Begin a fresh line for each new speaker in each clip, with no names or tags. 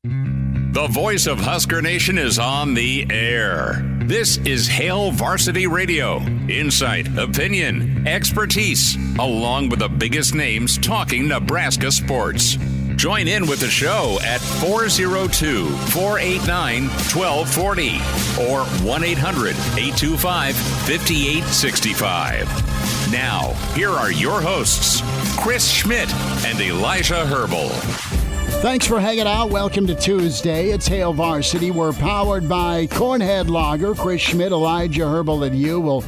The voice of Husker Nation is on the air. This is Hail Varsity Radio. Insight, opinion, expertise, along with the biggest names talking Nebraska sports. Join in with the show at 402-489-1240 or 1-800-825-5865. Now, here are your hosts, Chris Schmidt and Elijah Herbel.
Thanks for hanging out. Welcome to Tuesday. It's Hail Varsity. We're powered by Cornhead Lager. Chris Schmidt, Elijah Herbel, and you will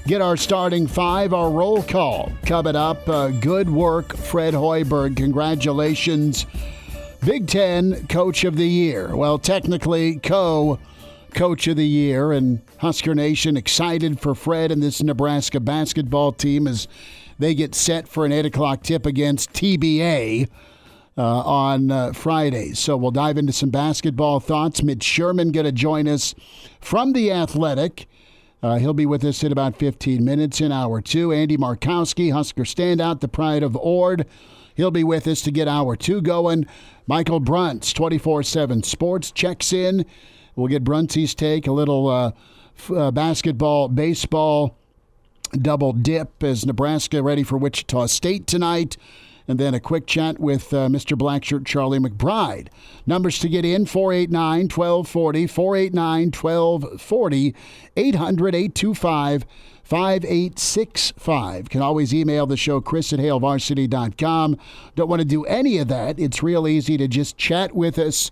get our starting five, our roll call. Coming up, good work, Fred Hoiberg. Congratulations. Big Ten Coach of the Year. Well, technically, Coach of the Year. And Husker Nation excited for Fred and this Nebraska basketball team as they get set for an 8 o'clock tip against TBA on Friday. So we'll dive into some basketball thoughts. Mitch Sherman going to join us from The Athletic. He'll be with us in about 15 minutes in hour two. Andy Markowski, Husker standout, the pride of Ord. He'll be with us to get hour two going. Michael Bruntz, 24/7 Sports, checks in. We'll get Bruntzy's take, a little basketball, baseball, double dip as Nebraska ready for Wichita State tonight. And then a quick chat with Mr. Blackshirt Charlie McBride. Numbers to get in, 489-1240, 489-1240, 800-825-5865. Can always email the show, chris@hailvarsity.com. Don't want to do any of that. It's real easy to just chat with us,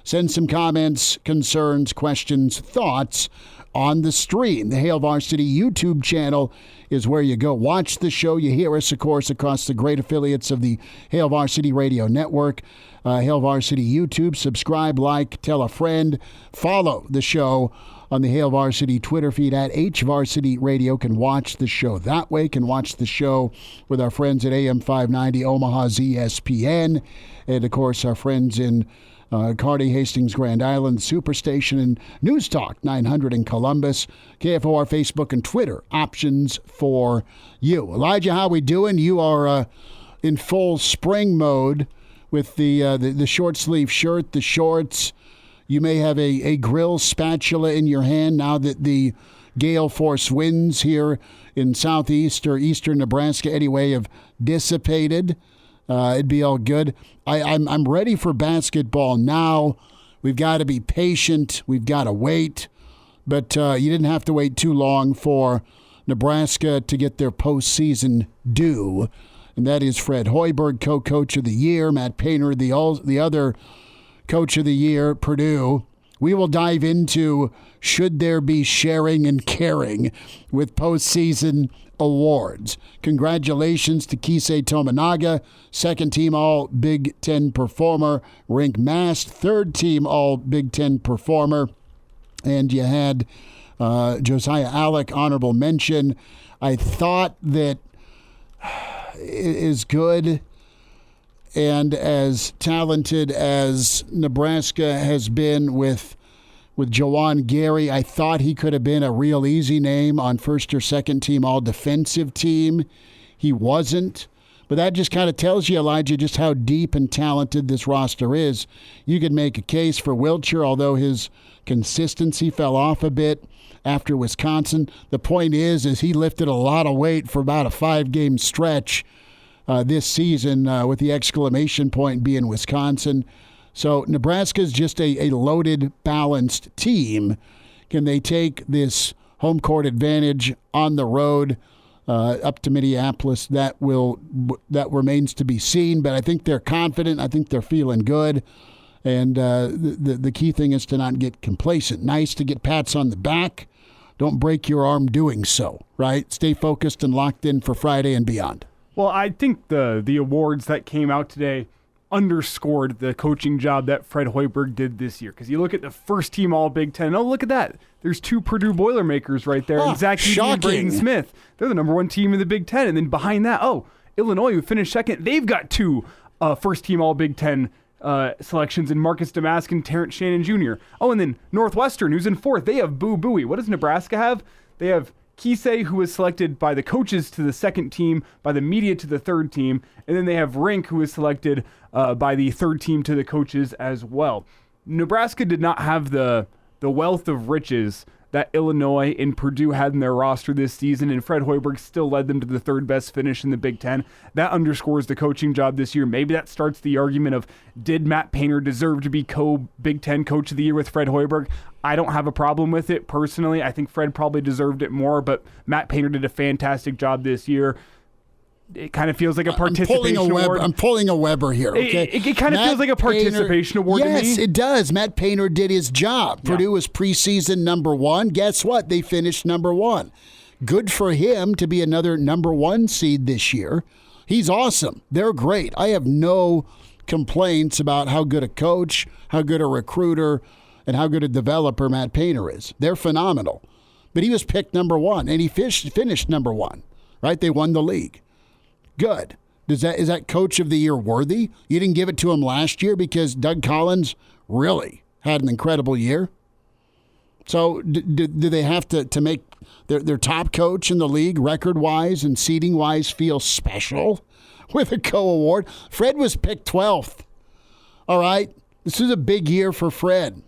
send some comments, concerns, questions, thoughts on the stream. The Hail Varsity YouTube channel is where you go watch the show. You hear us, of course, across the great affiliates of the Hail Varsity Radio Network. Hail Varsity YouTube. Subscribe, like, tell a friend. Follow the show on the Hail Varsity Twitter feed at HVarsity Radio. Can watch the show that way. Can watch the show with our friends at AM 590 Omaha's ESPN. And, of course, our friends in COTY, Hastings, Grand Island, Superstation, and News Talk 900 in Columbus. KFOR, Facebook, and Twitter options for you. Elijah, how we doing? You are in full spring mode with the short sleeve shirt, the shorts. You may have a grill spatula in your hand now that the gale force winds here in southeast or eastern Nebraska anyway have dissipated. It'd be all good. I'm ready for basketball now. We've got to be patient. We've got to wait. But you didn't have to wait too long for Nebraska to get their postseason due. And that is Fred Hoiberg, co-coach of the year. Matt Painter, the other coach of the year, Purdue. We will dive into should there be sharing and caring with postseason awards. Congratulations to Kisei Tominaga, second-team All-Big Ten performer. Rink Mast, third-team All-Big Ten performer. And you had Josiah Alec, honorable mention. I thought that is good and as talented as Nebraska has been with Jawan Gary, I thought he could have been a real easy name on first or second team all-defensive team. He wasn't. But that just kind of tells you, Elijah, just how deep and talented this roster is. You could make a case for Wiltshire, although his consistency fell off a bit after Wisconsin. The point is he lifted a lot of weight for about a 5-game stretch this season with the exclamation point being Wisconsin. So Nebraska's just a loaded, balanced team. Can they take this home court advantage on the road up to Minneapolis? That remains to be seen. But I think they're confident. I think they're feeling good. And the key thing is to not get complacent. Nice to get pats on the back. Don't break your arm doing so, right? Stay focused and locked in for Friday and beyond.
Well, I think the awards that came out today underscored the coaching job that Fred Hoiberg did this year. Because you look at the first team All-Big Ten. Oh, look at that. There's 2 Purdue Boilermakers right there. And Zach Edey and Braden Smith. They're the number 1 team in the Big Ten. And then behind that, Illinois, who finished second, they've got 2 first team All-Big Ten selections in Marcus Damask and Terrence Shannon Jr. Oh, and then Northwestern, who's in 4th. They have Boo Buie. What does Nebraska have? They have Kisei, who was selected by the coaches to the second team, by the media to the third team, and then they have Rink, who was selected by the third team to the coaches as well. Nebraska did not have the wealth of riches that Illinois and Purdue had in their roster this season, and Fred Hoiberg still led them to the third best finish in the Big Ten. That underscores the coaching job this year. Maybe that starts the argument of, did Matt Painter deserve to be co-Big Ten Coach of the Year with Fred Hoiberg? I don't have a problem with it personally. I think Fred probably deserved it more, but Matt Painter did a fantastic job this year. It kind of feels like a participation award.
I'm pulling a Weber here, okay?
It kind of feels like a participation award to me.
Yes, it does. Matt Painter did his job. Yeah. Purdue was preseason number 1. Guess what? They finished number 1. Good for him to be another number 1 seed this year. He's awesome. They're great. I have no complaints about how good a coach, how good a recruiter, and how good a developer Matt Painter is. They're phenomenal. But he was picked number 1, and he finished number 1, right? They won the league. Good. Is that Coach of the Year worthy? You didn't give it to him last year because Doug Collins really had an incredible year. So do they have to make their top coach in the league record-wise and seeding-wise feel special with a co-award? Fred was picked 12th. All right? This is a big year for Fred.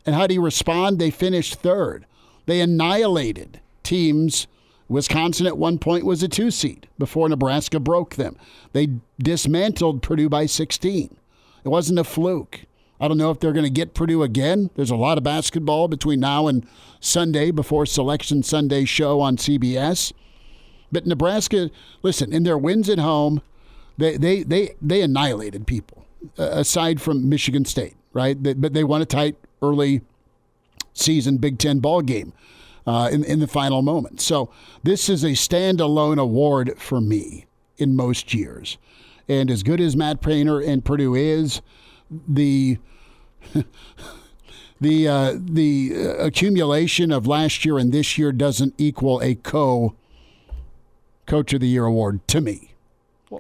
And how do you respond? They finished 3rd. They annihilated teams. Wisconsin at one point was a 2 seed before Nebraska broke them. They dismantled Purdue by 16. It wasn't a fluke. I don't know if they're going to get Purdue again. There's a lot of basketball between now and Sunday before Selection Sunday show on CBS. But Nebraska, listen, in their wins at home, they annihilated people, aside from Michigan State, right? But they won a tight early season Big Ten ball game. In the final moment. So this is a standalone award for me in most years. And as good as Matt Painter and Purdue is, the accumulation of last year and this year doesn't equal a Coach of the Year award to me.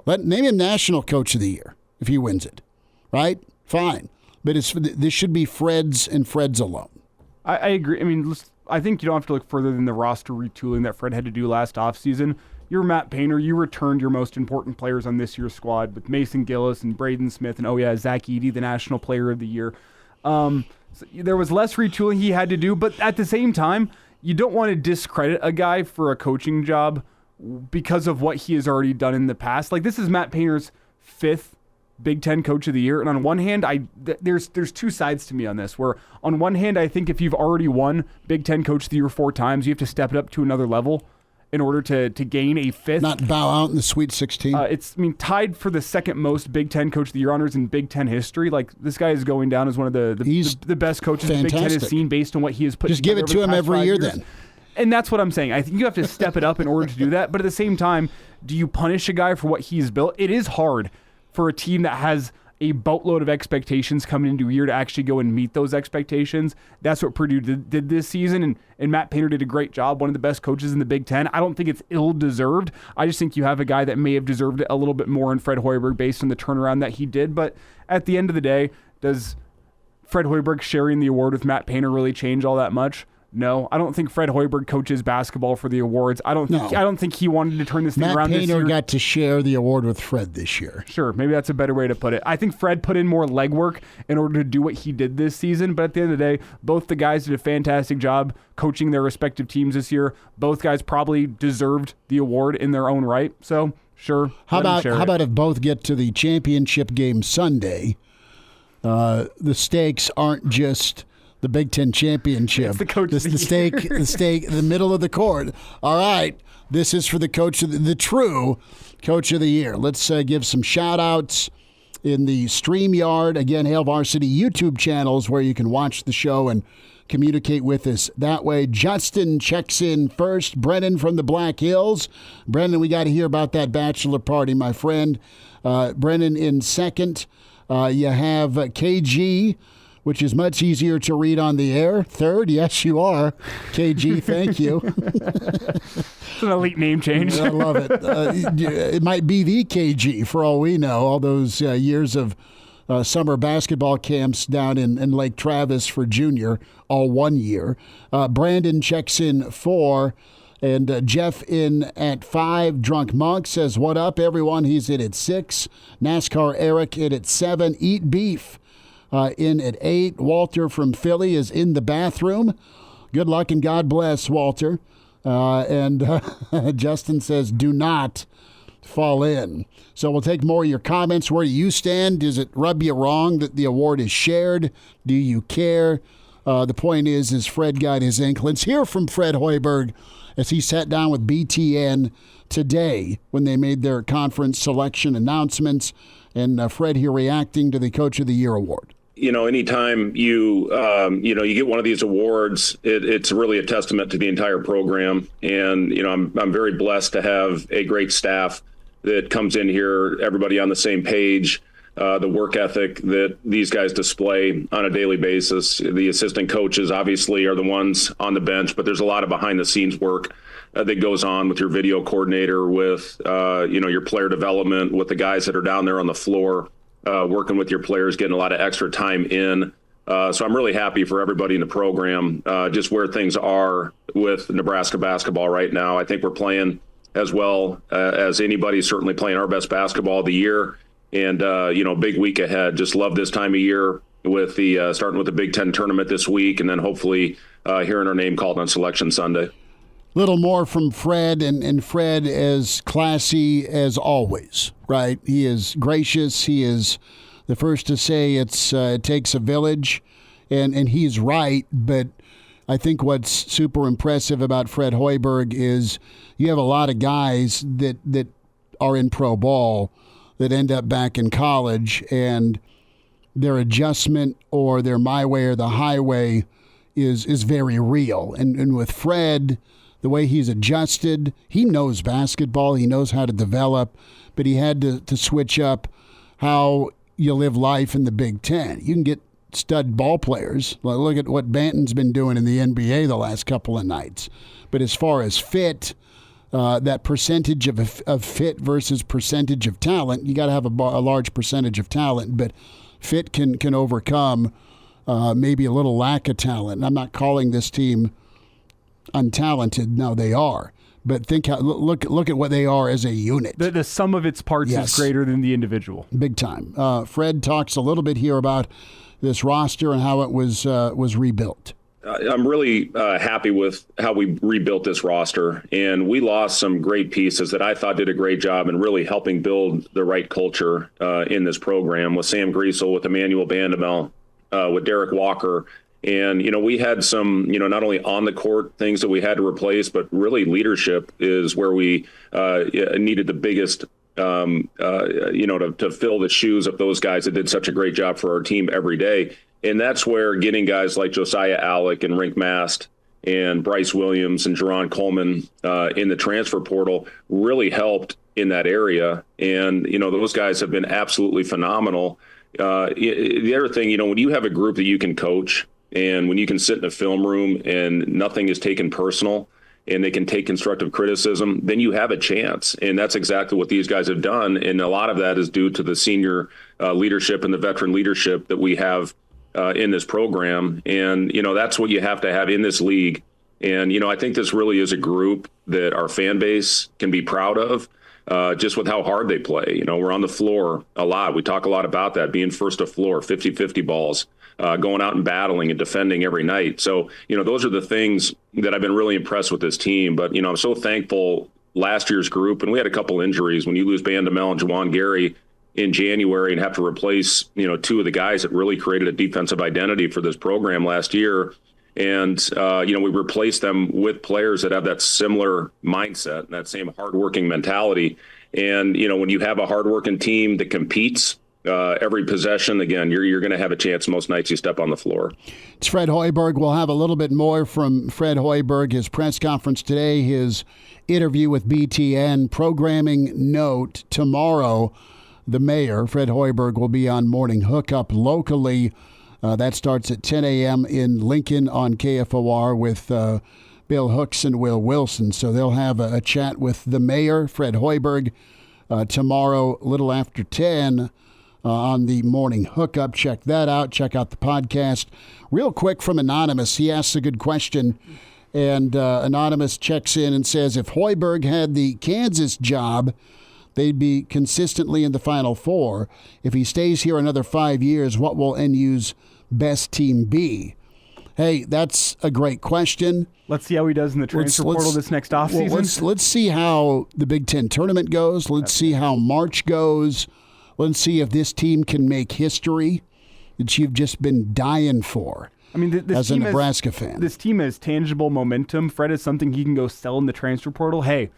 Name him National Coach of the Year if he wins it, right? Fine. But this should be Fred's and Fred's alone.
I agree. I mean, I think you don't have to look further than the roster retooling that Fred had to do last offseason. You're Matt Painter. You returned your most important players on this year's squad with Mason Gillis and Braden Smith and, Zach Edey, the National Player of the Year. So there was less retooling he had to do, but at the same time, you don't want to discredit a guy for a coaching job because of what he has already done in the past. Like, this is Matt Painter's 5th Big Ten Coach of the Year, and on one hand, there's 2 sides to me on this, where on one hand, I think if you've already won Big Ten Coach of the Year 4 times, you have to step it up to another level in order to gain a 5th.
Not bow out in the Sweet 16.
It's tied for the second most Big Ten Coach of the Year honors in Big Ten history. Like, this guy is going down as one of the best coaches the Big Ten has seen based on what he has put.
Just give it to him every year then.
And that's what I'm saying. I think you have to step it up in order to do that. But at the same time, do you punish a guy for what he's built? It is hard for a team that has a boatload of expectations coming into a year to actually go and meet those expectations. That's what Purdue did this season, and Matt Painter did a great job, one of the best coaches in the Big Ten. I don't think it's ill-deserved. I just think you have a guy that may have deserved it a little bit more in Fred Hoiberg based on the turnaround that he did. But at the end of the day, does Fred Hoiberg sharing the award with Matt Painter really change all that much? No, I don't think Fred Hoiberg coaches basketball for the awards. I don't think he wanted to turn this thing around this year.
Matt Painter got to share the award with Fred this year.
Sure, maybe that's a better way to put it. I think Fred put in more legwork in order to do what he did this season, but at the end of the day, both the guys did a fantastic job coaching their respective teams this year. Both guys probably deserved the award in their own right, so sure.
How about if both get to the championship game Sunday, the stakes aren't just the Big Ten championship.
It's the coach of the
stake, the stake, the middle of the court. All right, this is for the coach of the true Coach of the Year. Let's give some shout outs in the StreamYard. Again, Hail Varsity YouTube channels where you can watch the show and communicate with us that way. Justin checks in first. Brennan from the Black Hills. Brennan, we got to hear about that bachelor party, my friend. Brennan in second. You have KG, which is much easier to read on the air. Third, yes, you are. KG, thank you.
It's an elite name change.
I love it. It might be the KG for all we know. All those years of summer basketball camps down in Lake Travis for junior, all 1 year. Brandon checks in 4. And Jeff in at 5. Drunk Monk says, what up, everyone? He's in at 6. NASCAR Eric in at 7. Eat Beef in at 8. Walter from Philly is in the bathroom. Good luck and God bless, Walter. And Justin says, do not fall in. So we'll take more of your comments. Where do you stand? Does it rub you wrong that the award is shared? Do you care? The point is Fred got his ink. Let's hear from Fred Hoiberg as he sat down with BTN today when they made their conference selection announcements. And Fred here reacting to the Coach of the Year award.
Anytime you get one of these awards, it's really a testament to the entire program. And, I'm very blessed to have a great staff that comes in here, everybody on the same page, the work ethic that these guys display on a daily basis. The assistant coaches obviously are the ones on the bench, but there's a lot of behind the scenes work that goes on with your video coordinator, with, your player development, with the guys that are down there on the floor. Working with your players, getting a lot of extra time in. So I'm really happy for everybody in the program, just where things are with Nebraska basketball right now. I think we're playing as well as anybody, certainly playing our best basketball of the year. And, big week ahead. Just love this time of year with the starting with the Big Ten tournament this week, and then hopefully hearing our name called on Selection Sunday.
Little more from Fred, and Fred as classy as always, right? He is gracious. He is the first to say it takes a village, and he's right. But I think what's super impressive about Fred Hoiberg is you have a lot of guys that are in pro ball that end up back in college, and their adjustment or their my way or the highway is very real. And with Fred, the way he's adjusted, he knows basketball, he knows how to develop, but he had to switch up how you live life in the Big Ten. You can get stud ball players. Look at what Banton's been doing in the NBA the last couple of nights. But as far as fit, that percentage of fit versus percentage of talent, you got to have a large percentage of talent, but fit can overcome maybe a little lack of talent. And I'm not calling this team untalented. No, they are. But look at what they are as a unit.
The sum of its parts is greater than the individual.
Big time. Fred talks a little bit here about this roster and how it was rebuilt.
I'm really happy with how we rebuilt this roster, and we lost some great pieces that I thought did a great job in really helping build the right culture in this program, with Sam Griesel, with Emmanuel Bandamel, with Derek Walker. And, we had some, not only on the court things that we had to replace, but really leadership is where we needed the biggest, to fill the shoes of those guys that did such a great job for our team every day. And that's where getting guys like Josiah Alec and Rink Mast and Bryce Williams and Jerron Coleman in the transfer portal really helped in that area. And, those guys have been absolutely phenomenal. The other thing, when you have a group that you can coach, and when you can sit in a film room and nothing is taken personal and they can take constructive criticism, then you have a chance. And that's exactly what these guys have done. And a lot of that is due to the senior leadership and the veteran leadership that we have in this program. And, that's what you have to have in this league. And, I think this really is a group that our fan base can be proud of. Just with how hard they play. We're on the floor a lot. We talk a lot about that, being first to floor, 50-50 balls, going out and battling and defending every night. So, those are the things that I've been really impressed with this team. But, I'm so thankful last year's group, and we had a couple injuries. When you lose Bandamel and Juwan Gary in January and have to replace, two of the guys that really created a defensive identity for this program last year. And, we replace them with players that have that similar mindset and that same hardworking mentality. And, when you have a hardworking team that competes every possession, again, you're going to have a chance most nights you step on the floor.
It's Fred Hoiberg. We'll have a little bit more from Fred Hoiberg, his press conference today, his interview with BTN. Programming note, tomorrow, the mayor, Fred Hoiberg, will be on Morning Hookup locally. That starts at 10 a.m. in Lincoln on KFOR with Bill Hooks and Will Wilson. So they'll have a chat with the mayor, Fred Hoiberg, tomorrow, a little after 10 on the Morning Hookup. Check that out. Check out the podcast. Real quick from Anonymous, he asks a good question. And Anonymous checks in and says, if Hoiberg had the Kansas job, they'd be consistently in the Final Four. If he stays here another 5 years, what will NU's best team be? Hey, that's a great question.
Let's see how he does in the transfer portal this next offseason.
Well, let's see how the Big Ten tournament goes. Let's see how March goes. Let's see if this team can make history that you've just been dying for. I mean, as a Nebraska fan.
This team has tangible momentum. Fred is something he can go sell in the transfer portal. Hey, you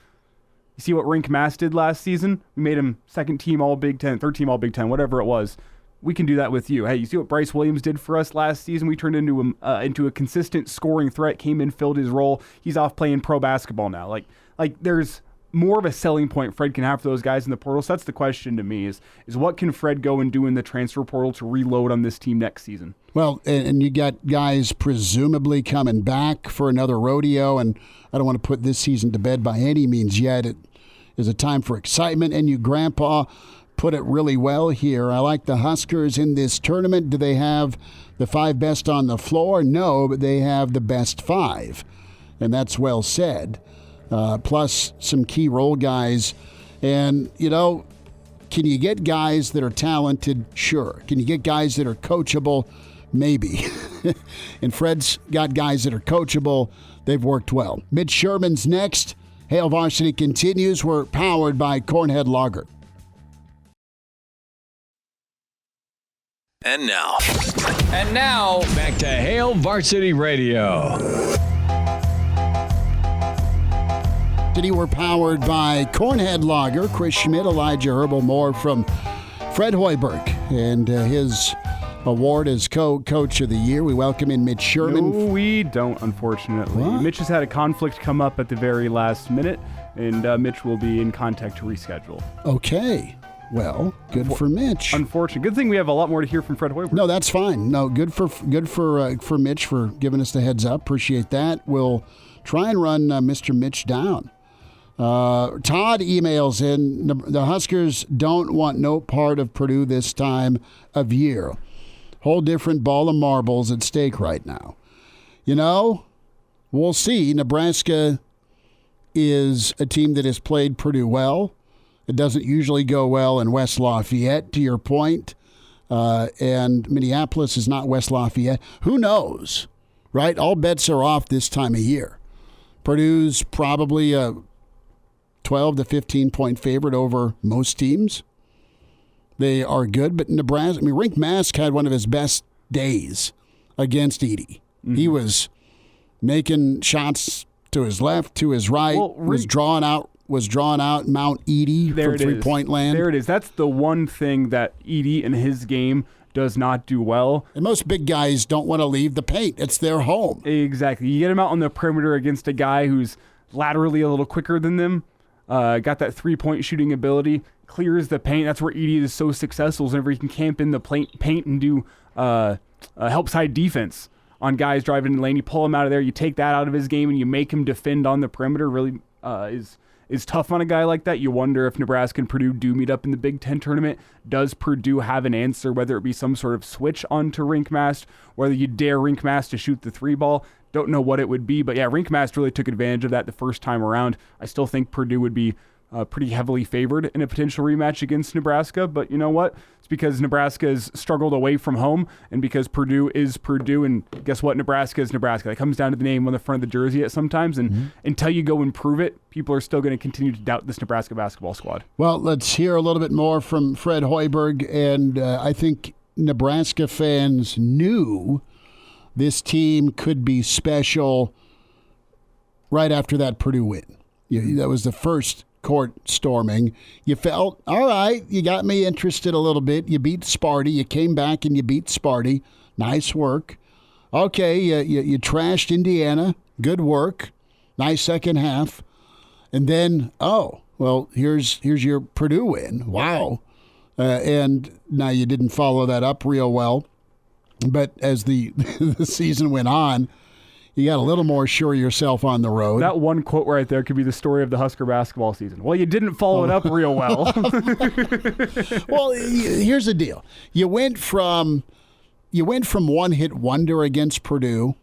see what Rink Mass did last season? We made him second team All Big Ten, third team All Big Ten, whatever it was. We can do that with you. Hey, you see what Bryce Williams did for us last season? We turned into a consistent scoring threat, came in, filled his role. He's off playing pro basketball now. Like there's more of a selling point Fred can have for those guys in the portal. So that's the question to me is what can Fred go and do in the transfer portal to reload on this team next season? Well,
and you got guys presumably coming back for another rodeo, and I don't want to put this season to bed by any means yet. It is a time for excitement, and you, Grandpa, put it really well here. I like the Huskers in this tournament. Do they have the 5 best on the floor? No, but they have the best 5, and that's well said. Plus some key role guys. And, can you get guys that are talented? Sure. Can you get guys that are coachable? Maybe. And Fred's got guys that are coachable. They've worked well. Mitch Sherman's next. Hail Varsity continues. We're powered by Cornhead Lager.
And now, back to Hail Varsity Radio.
We're powered by Cornhead Lager. Chris Schmidt, Elijah Herbel, more from Fred Hoiberg and his award as co-coach of the year. We welcome in Mitch Sherman.
No, we don't, unfortunately. What? Mitch has had a conflict come up at the very last minute, and Mitch will be in contact to reschedule.
Okay. Well, good for Mitch.
Unfortunate. Good thing we have a lot more to hear from Fred Hoiberg.
No, that's fine. No, good for Mitch for giving us the heads up. Appreciate that. We'll try and run Mr. Mitch down. Todd emails in, the Huskers don't want no part of Purdue this time of year. Whole different ball of marbles at stake right now. We'll see. Nebraska is a team that has played Purdue well. It doesn't usually go well in West Lafayette, to your point. And Minneapolis is not West Lafayette. Who knows, right? All bets are off this time of year. Purdue's probably a 12 to 15-point favorite over most teams. They are good, but Nebraska, Rink Mask had one of his best days against Edey. Mm-hmm. He was making shots to his left, to his right, was drawn out Mount Edey from three-point land.
There it is. That's the one thing that Edey in his game does not do well.
And most big guys don't want to leave the paint. It's their home.
Exactly. You get him out on the perimeter against a guy who's laterally a little quicker than them, got that three-point shooting ability, clears the paint. That's where Edey is so successful, whenever he can camp in the paint and do help side defense on guys driving in the lane. You pull him out of there, you take that out of his game, and you make him defend on the perimeter. Really is tough on a guy like that. You wonder if Nebraska and Purdue do meet up in the Big Ten tournament. Does Purdue have an answer, whether it be some sort of switch onto Rinkmast, whether you dare Rinkmast to shoot the three ball? Don't know what it would be, but yeah, Rinkmast really took advantage of that the first time around. I still think Purdue would be pretty heavily favored in a potential rematch against Nebraska, but you know what? It's because Nebraska has struggled away from home, and because Purdue is Purdue, and guess what? Nebraska is Nebraska. That comes down to the name on the front of the jersey at sometimes, and until you go and prove it, people are still going to continue to doubt this Nebraska basketball squad.
Well, let's hear a little bit more from Fred Hoiberg, and I think Nebraska fans knew this team could be special right after that Purdue win. That was the first court storming. You felt, all right, you got me interested a little bit. You beat Sparty. You came back and you beat Sparty. Nice work. Okay, you trashed Indiana. Good work. Nice second half. And then, here's your Purdue win. Wow. And now you didn't follow that up real well. But as the season went on, you got a little more sure of yourself on the road.
That one quote right there could be the story of the Husker basketball season. Well, you didn't follow it up real well.
Well, here's the deal. You went from one-hit wonder against Purdue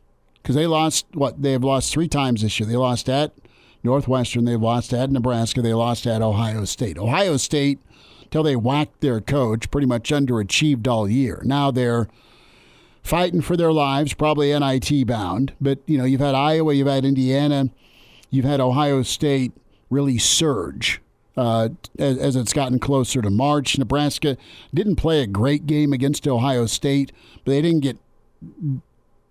because they lost, they have lost 3 times this year. They lost at Northwestern, they've lost at Nebraska, they lost at Ohio State. Ohio State, till they whacked their coach, pretty much underachieved all year. Now they're fighting for their lives, probably NIT bound. But, you've had Iowa, you've had Indiana, you've had Ohio State really surge as it's gotten closer to March. Nebraska didn't play a great game against Ohio State, but they didn't get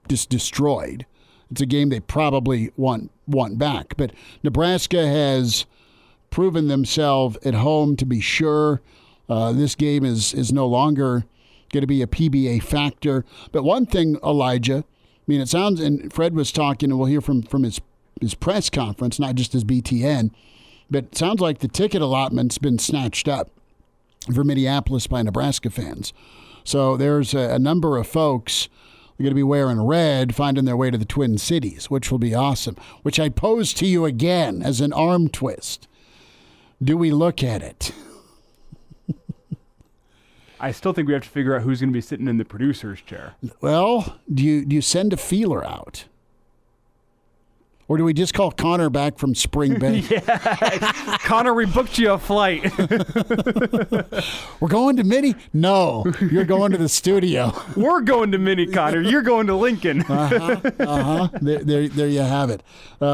just destroyed. It's a game they probably want back. But Nebraska has proven themselves at home to be sure. This game is no longer going to be a PBA factor. But one thing, Elijah, it sounds, and Fred was talking, and we'll hear from his press conference, not just his BTN, but it sounds like the ticket allotment's been snatched up for Minneapolis by Nebraska fans. So there's a number of folks are going to be wearing red, finding their way to the Twin Cities, which will be awesome, which I pose to you again as an arm twist. Do we look at it?
I still think we have to figure out who's going to be sitting in the producer's chair.
Well, do you send a feeler out? Or do we just call Connor back from spring break?
Yeah. Connor, we booked you a flight.
We're going to Mini? No, you're going to the studio.
We're going to Mini, Connor. You're going to Lincoln.
There you have it.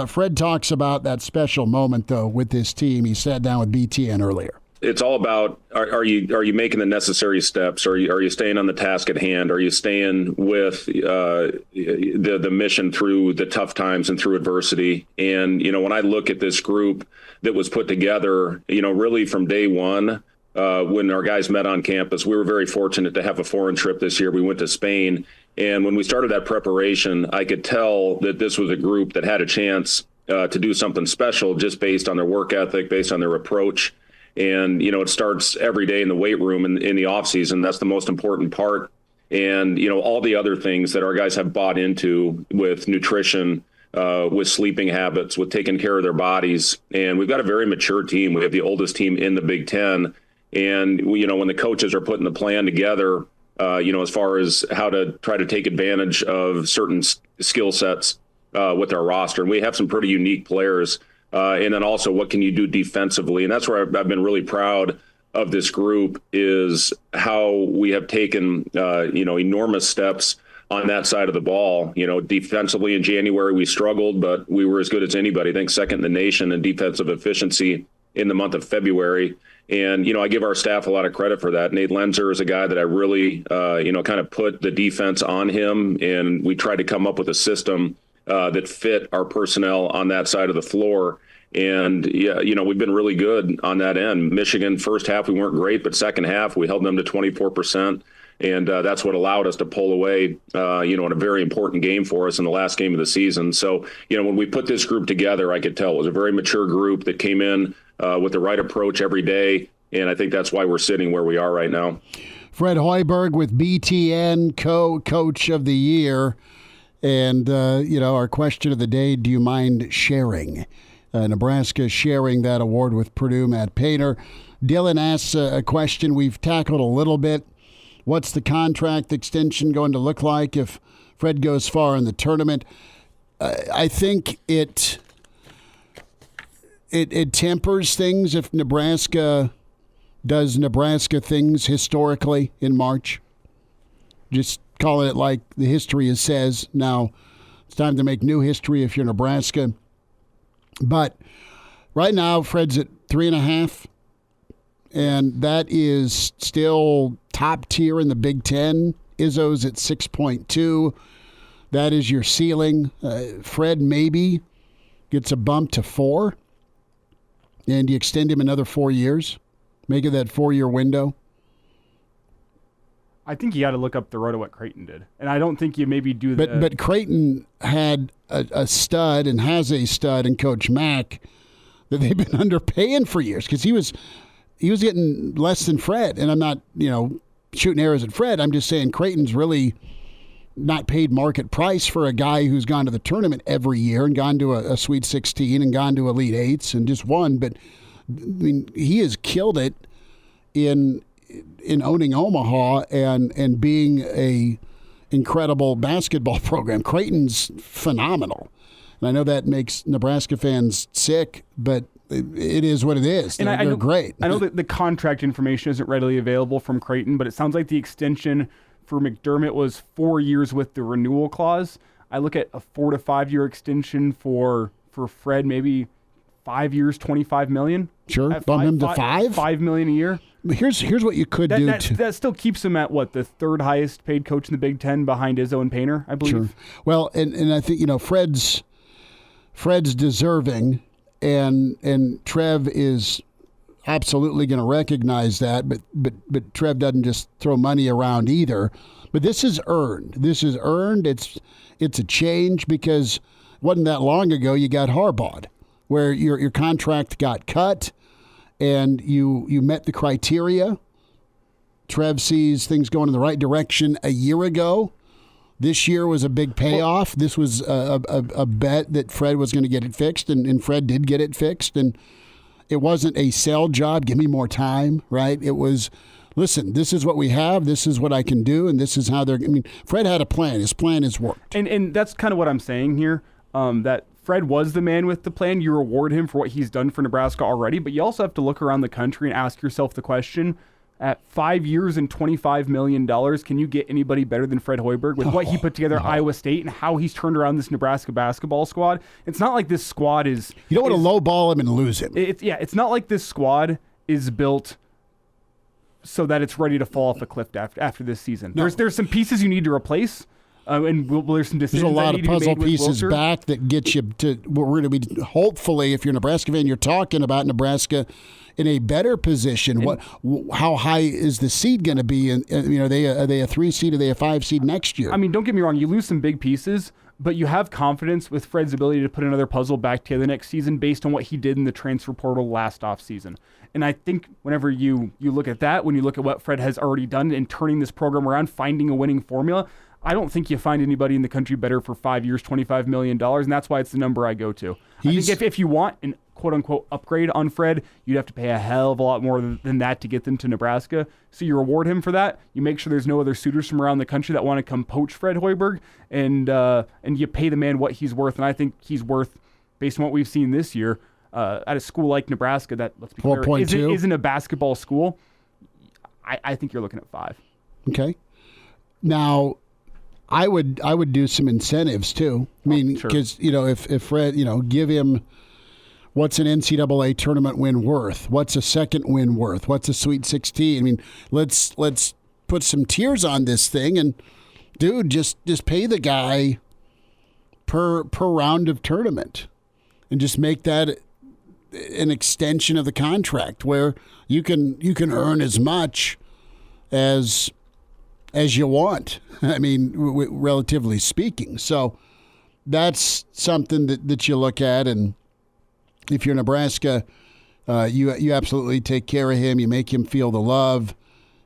Fred talks about that special moment, though, with this team. He sat down with BTN earlier.
It's all about, are you making the necessary steps? Are you staying on the task at hand? Are you staying with the mission through the tough times and through adversity? And, when I look at this group that was put together, really from day one, when our guys met on campus, we were very fortunate to have a foreign trip this year. We went to Spain. And when we started that preparation, I could tell that this was a group that had a chance to do something special just based on their work ethic, based on their approach. And, it starts every day in the weight room in the off season. That's the most important part. And, all the other things that our guys have bought into with nutrition, with sleeping habits, with taking care of their bodies. And we've got a very mature team. We have the oldest team in the Big Ten. And, when the coaches are putting the plan together, as far as how to try to take advantage of certain skill sets with our roster. And we have some pretty unique players. And then also, what can you do defensively? And that's where I've been really proud of this group, is how we have taken, enormous steps on that side of the ball. Defensively in January, we struggled, but we were as good as anybody. I think second in the nation in defensive efficiency in the month of February. And, I give our staff a lot of credit for that. Nate Lenzer is a guy that I really, kind of put the defense on him. And we tried to come up with a system that fit our personnel on that side of the floor. And, we've been really good on that end. Michigan, first half, we weren't great, but second half, we held them to 24%. And that's what allowed us to pull away, in a very important game for us in the last game of the season. So, when we put this group together, I could tell it was a very mature group that came in with the right approach every day. And I think that's why we're sitting where we are right now.
Fred Hoiberg with BTN, co-coach of the year. And, our question of the day, do you mind sharing? Nebraska sharing that award with Purdue, Matt Painter. Dylan asks a question we've tackled a little bit. What's the contract extension going to look like if Fred goes far in the tournament? I think it tempers things if Nebraska does Nebraska things historically in March. Just calling it like the history says. Now, it's time to make new history if you're Nebraska. But right now, Fred's at 3.5, and that is still top tier in the Big Ten. Izzo's at 6.2. That is your ceiling. Fred maybe gets a bump to 4, and you extend him another 4 years, make it that 4-year window.
I think you got to look up the road of what Creighton did. And I don't think you maybe do that.
But Creighton had a stud and has a stud in Coach Mack that they've been underpaying for years, because he was getting less than Fred. And I'm not, shooting arrows at Fred. I'm just saying Creighton's really not paid market price for a guy who's gone to the tournament every year and gone to a Sweet 16 and gone to Elite Eights and just won. But he has killed it in owning Omaha and being incredible basketball program. Creighton's phenomenal. And I know that makes Nebraska fans sick, but it is what it is. They're great.
I know that the contract information isn't readily available from Creighton, but it sounds like the extension for McDermott was 4 years with the renewal clause. I look at a 4 to 5 year extension for Fred, maybe 5 years, $25 million.
Sure, bump him to $5
million a year.
Here's what you could do.
That still keeps him at the third highest paid coach in the Big Ten behind Izzo and Painter, I believe.
Sure. Well, and I think Fred's deserving, and Trev is absolutely going to recognize that. But Trev doesn't just throw money around either. But this is earned. It's a change because it wasn't that long ago you got Harbaugh'd, where your contract got cut and you met the criteria. Trev sees things going in the right direction a year ago. This year was a big payoff. This was a bet that Fred was going to get it fixed, and Fred did get it fixed. And it wasn't a sell job, give me more time, right? It was, listen, this is what we have, this is what I can do, and this is how Fred had a plan. His plan has worked.
And that's kind of what I'm saying here, that Fred was the man with the plan. You reward him for what he's done for Nebraska already, but you also have to look around the country and ask yourself the question, at 5 years and $25 million, can you get anybody better than Fred Hoiberg with what he put together at Iowa State and how he's turned around this Nebraska basketball squad? It's not like this squad is...
You don't want to lowball him and lose him.
It's not like this squad is built so that it's ready to fall off a cliff after this season. No. There's some pieces you need to replace. And there's some decisions.
There's a lot of puzzle pieces back that get you to what we're going to be. Hopefully, if you're a Nebraska fan, you're talking about Nebraska in a better position. How high is the seed going to be? And are they a 3 seed? Are they a 5 seed next year?
I mean, don't get me wrong. You lose some big pieces, but you have confidence with Fred's ability to put another puzzle back together next season based on what he did in the transfer portal last offseason. And I think whenever you look at that, when you look at what Fred has already done in turning this program around, finding a winning formula, I don't think you find anybody in the country better for 5 years, $25 million, and that's why it's the number I go to. I think if you want an quote-unquote upgrade on Fred, you'd have to pay a hell of a lot more than that to get them to Nebraska. So you reward him for that. You make sure there's no other suitors from around the country that want to come poach Fred Hoiberg, and you pay the man what he's worth. And I think he's worth, based on what we've seen this year, at a school like Nebraska that, let's be clear, isn't a basketball school. I think you're looking at 5.
Okay. Now, I would do some incentives too. I mean, because if Fred, give him what's an NCAA tournament win worth, what's a second win worth, what's a Sweet 16. I mean, let's put some tiers on this thing, and dude, just pay the guy per round of tournament, and just make that an extension of the contract where you can earn as much as you want. I mean, relatively speaking. So that's something that you look at. And if you're Nebraska, you absolutely take care of him. You make him feel the love,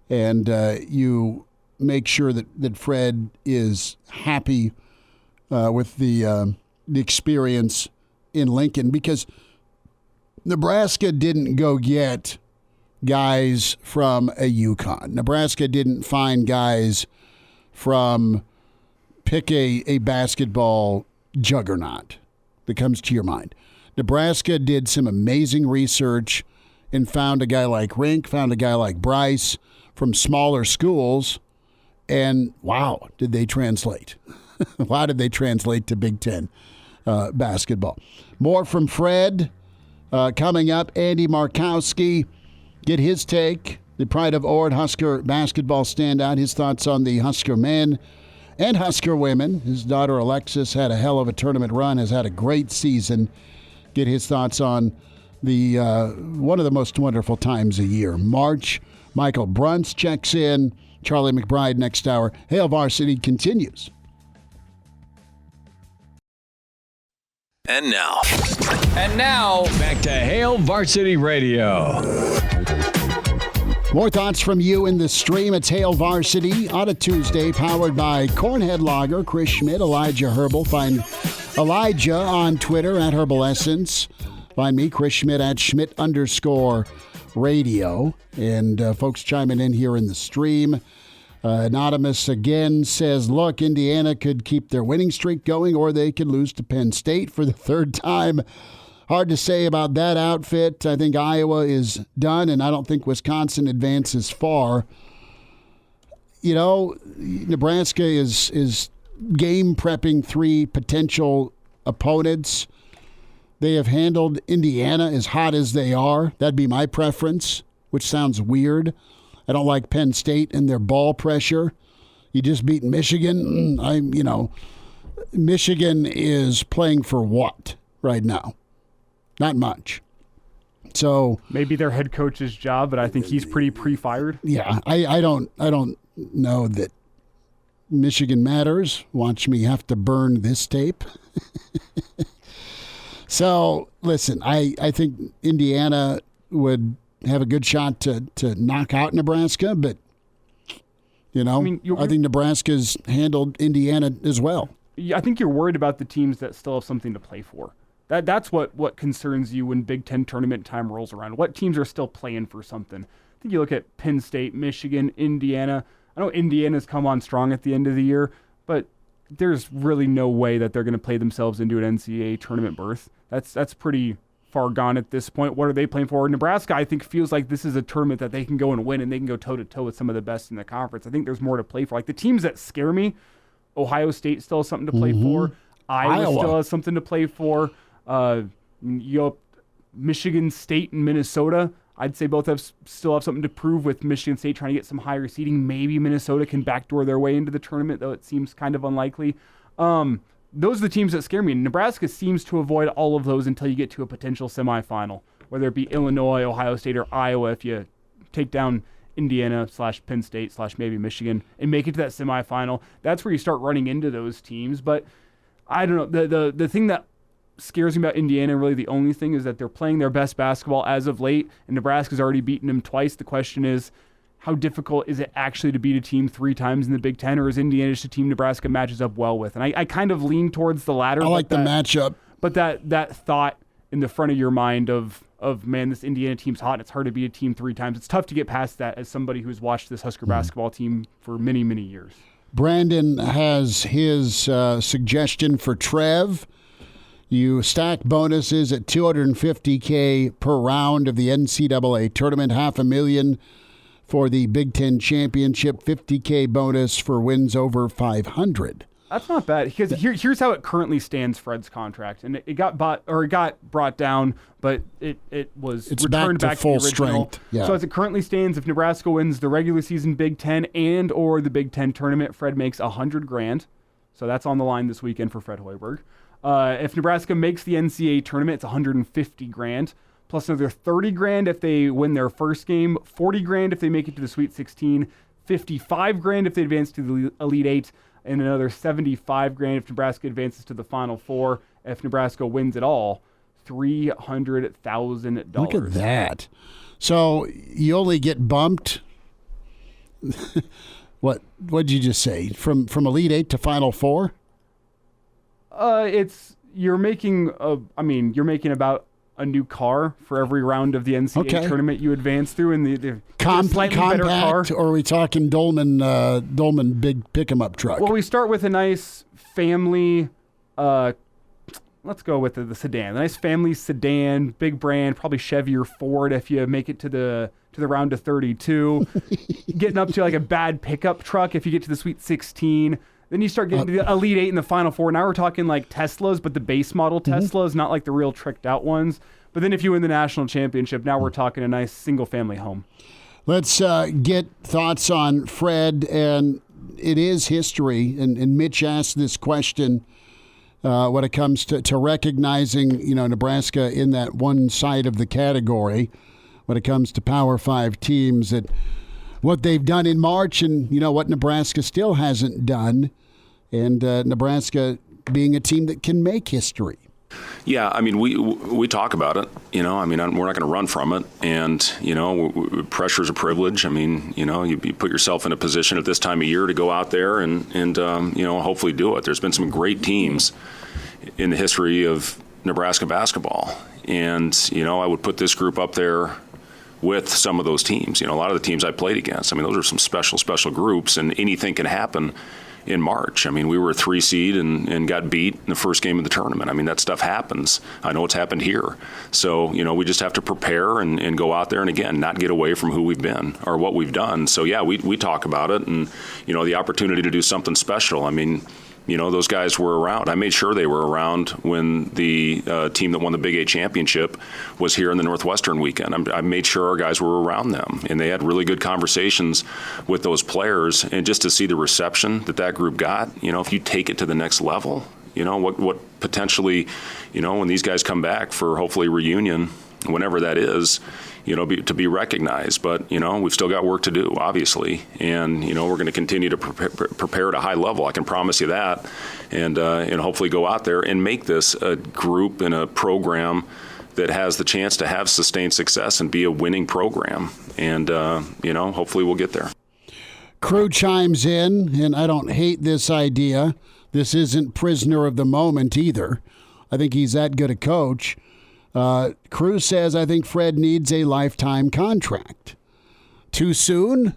and you make sure that Fred is happy with the experience in Lincoln, because Nebraska didn't go get guys from a UConn. Nebraska didn't find guys from, pick a basketball juggernaut that comes to your mind. Nebraska did some amazing research and found a guy like Rink, found a guy like Bryce from smaller schools, and wow, did they translate. How did they translate to Big Ten basketball? More from Fred coming up. Andy Markowski, get his take, the pride of Ord Husker basketball standout, his thoughts on the Husker men and Husker women. His daughter Alexis had a hell of a tournament run, has had a great season. Get his thoughts on the one of the most wonderful times a year, March. Michael Bruntz checks in. Charlie McBride next hour. Hail Varsity continues.
And now, back to Hail Varsity Radio.
More thoughts from you in the stream. It's Hail Varsity on a Tuesday, powered by Cornhead Lager, Chris Schmidt, Elijah Herbel. Find Elijah on Twitter at Herbal Essence. Find me, Chris Schmidt, at Schmidt_radio. And folks chiming in here in the stream. Anonymous again says, look, Indiana could keep their winning streak going or they could lose to Penn State for the third time. Hard to say about that outfit. I think Iowa is done, and I don't think Wisconsin advances far. You know, Nebraska is game prepping 3 potential opponents. They have handled Indiana as hot as they are. That'd be my preference, which sounds weird. I don't like Penn State and their ball pressure. You just beat Michigan. Michigan is playing for what right now? Not much. So
maybe their head coach's job, but I think he's pretty pre-fired.
Yeah, I don't know that Michigan matters. Watch me have to burn this tape. So listen, I think Indiana would have a good shot to knock out Nebraska, but I think Nebraska's handled Indiana as well.
I think you're worried about the teams that still have something to play for. That's what concerns you when Big Ten tournament time rolls around. What teams are still playing for something? I think you look at Penn State, Michigan, Indiana. I know Indiana's come on strong at the end of the year, but there's really no way that they're going to play themselves into an NCAA tournament berth. That's pretty far gone at this point. What are they playing for? Nebraska, I think, feels like this is a tournament that they can go and win, and they can go toe-to-toe with some of the best in the conference. I think there's more to play for. Like the teams that scare me, Ohio State still has something to play for. Iowa still has something to play for. Michigan State and Minnesota, I'd say both still have something to prove, with Michigan State trying to get some higher seeding. Maybe Minnesota can backdoor their way into the tournament, though it seems kind of unlikely. Those are the teams that scare me. Nebraska seems to avoid all of those until you get to a potential semifinal, whether it be Illinois, Ohio State, or Iowa. If you take down Indiana / Penn State / maybe Michigan and make it to that semifinal, that's where you start running into those teams. But I don't know. The thing that scares me about Indiana, really the only thing, is that they're playing their best basketball as of late, and Nebraska's already beaten them twice. The question is, how difficult is it actually to beat a team 3 times in the Big Ten, or is Indiana just a team Nebraska matches up well with? And I kind of lean towards the latter.
I like the matchup.
But that thought in the front of your mind of man, this Indiana team's hot, it's hard to beat a team 3 times. It's tough to get past that as somebody who's watched this Husker basketball team for many, many years.
Brandon has his suggestion for Trev. You stack bonuses at $250K per round of the NCAA tournament, $500,000 for the Big Ten championship, $50K bonus for wins over 500.
That's not bad, because here's how it currently stands. Fred's contract, and it got brought down, but it's returned back to full the original strength. Yeah. So as it currently stands, if Nebraska wins the regular season Big Ten and or the Big Ten tournament, Fred makes $100,000. So that's on the line this weekend for Fred Hoiberg. If Nebraska makes the NCAA tournament, it's $150,000. Plus another $30,000 if they win their first game, $40,000 if they make it to the Sweet 16, $55,000 if they advance to the Elite 8, and another $75,000 if Nebraska advances to the Final Four. If Nebraska wins it all, $300,000.
Look at that. So you only get bumped. What'd you just say? From Elite 8 to Final Four?
You're making about a new car for every round of the NCAA tournament you advance through, and the slightly better car.
Or are we talking Dolman big pick-em-up truck?
Well, we start with a nice family. Let's go with the sedan. A nice family sedan, big brand, probably Chevy or Ford. If you make it to the round of 32, getting up to like a bad pickup truck if you get to the Sweet 16. Then you start getting to the Elite 8 and the Final Four. Now we're talking like Teslas, but the base model Teslas, not like the real tricked out ones. But then if you win the national championship, now we're talking a nice single-family home.
Let's get thoughts on Fred, and it is history. And Mitch asked this question when it comes to recognizing, Nebraska in that one side of the category when it comes to Power 5 teams, that what they've done in March and, what Nebraska still hasn't done. And Nebraska being a team that can make history.
Yeah, I mean, we talk about it, we're not going to run from it. And, pressure's a privilege. I mean, you put yourself in a position at this time of year to go out there and hopefully do it. There's been some great teams in the history of Nebraska basketball. And, I would put this group up there with some of those teams. A lot of the teams I played against, those are some special groups, and anything can happen in March. We were a 3 seed and got beat in the first game of the tournament. That stuff happens. I know it's happened here. So, we just have to prepare and go out there and, again, not get away from who we've been or what we've done. So, yeah, we talk about it and, the opportunity to do something special. Those guys were around. I made sure they were around when the team that won the Big 8 championship was here in the Northwestern weekend. I made sure our guys were around them, and they had really good conversations with those players. And just to see the reception that group got, if you take it to the next level, what potentially, when these guys come back for hopefully reunion, whenever that is, to be recognized. But, we've still got work to do, obviously. And, we're going to continue to prepare at a high level. I can promise you that. And hopefully go out there and make this a group and a program that has the chance to have sustained success and be a winning program. And, hopefully we'll get there.
Crew chimes in, and I don't hate this idea. This isn't prisoner of the moment either. I think he's that good a coach. Cruz says, I think Fred needs a lifetime contract. Too soon?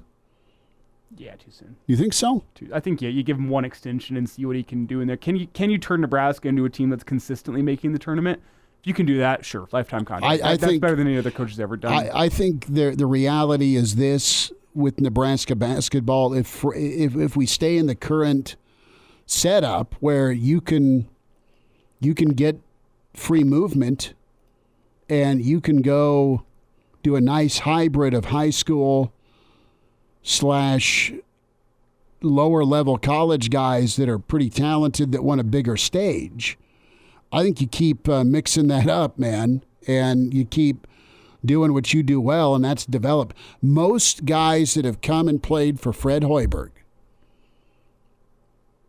Yeah, too soon.
You think so?
I think, yeah, you give him one extension and see what he can do in there. Can you turn Nebraska into a team that's consistently making the tournament? If you can do that, sure, lifetime contract.
I
that's
think,
better than any other coach has ever done.
I think the reality is this with Nebraska basketball. If we stay in the current setup where you can get free movement, and you can go do a nice hybrid of high school / lower level college guys that are pretty talented that want a bigger stage. I think you keep mixing that up, man, and you keep doing what you do well, and that's develop. Most guys that have come and played for Fred Hoiberg,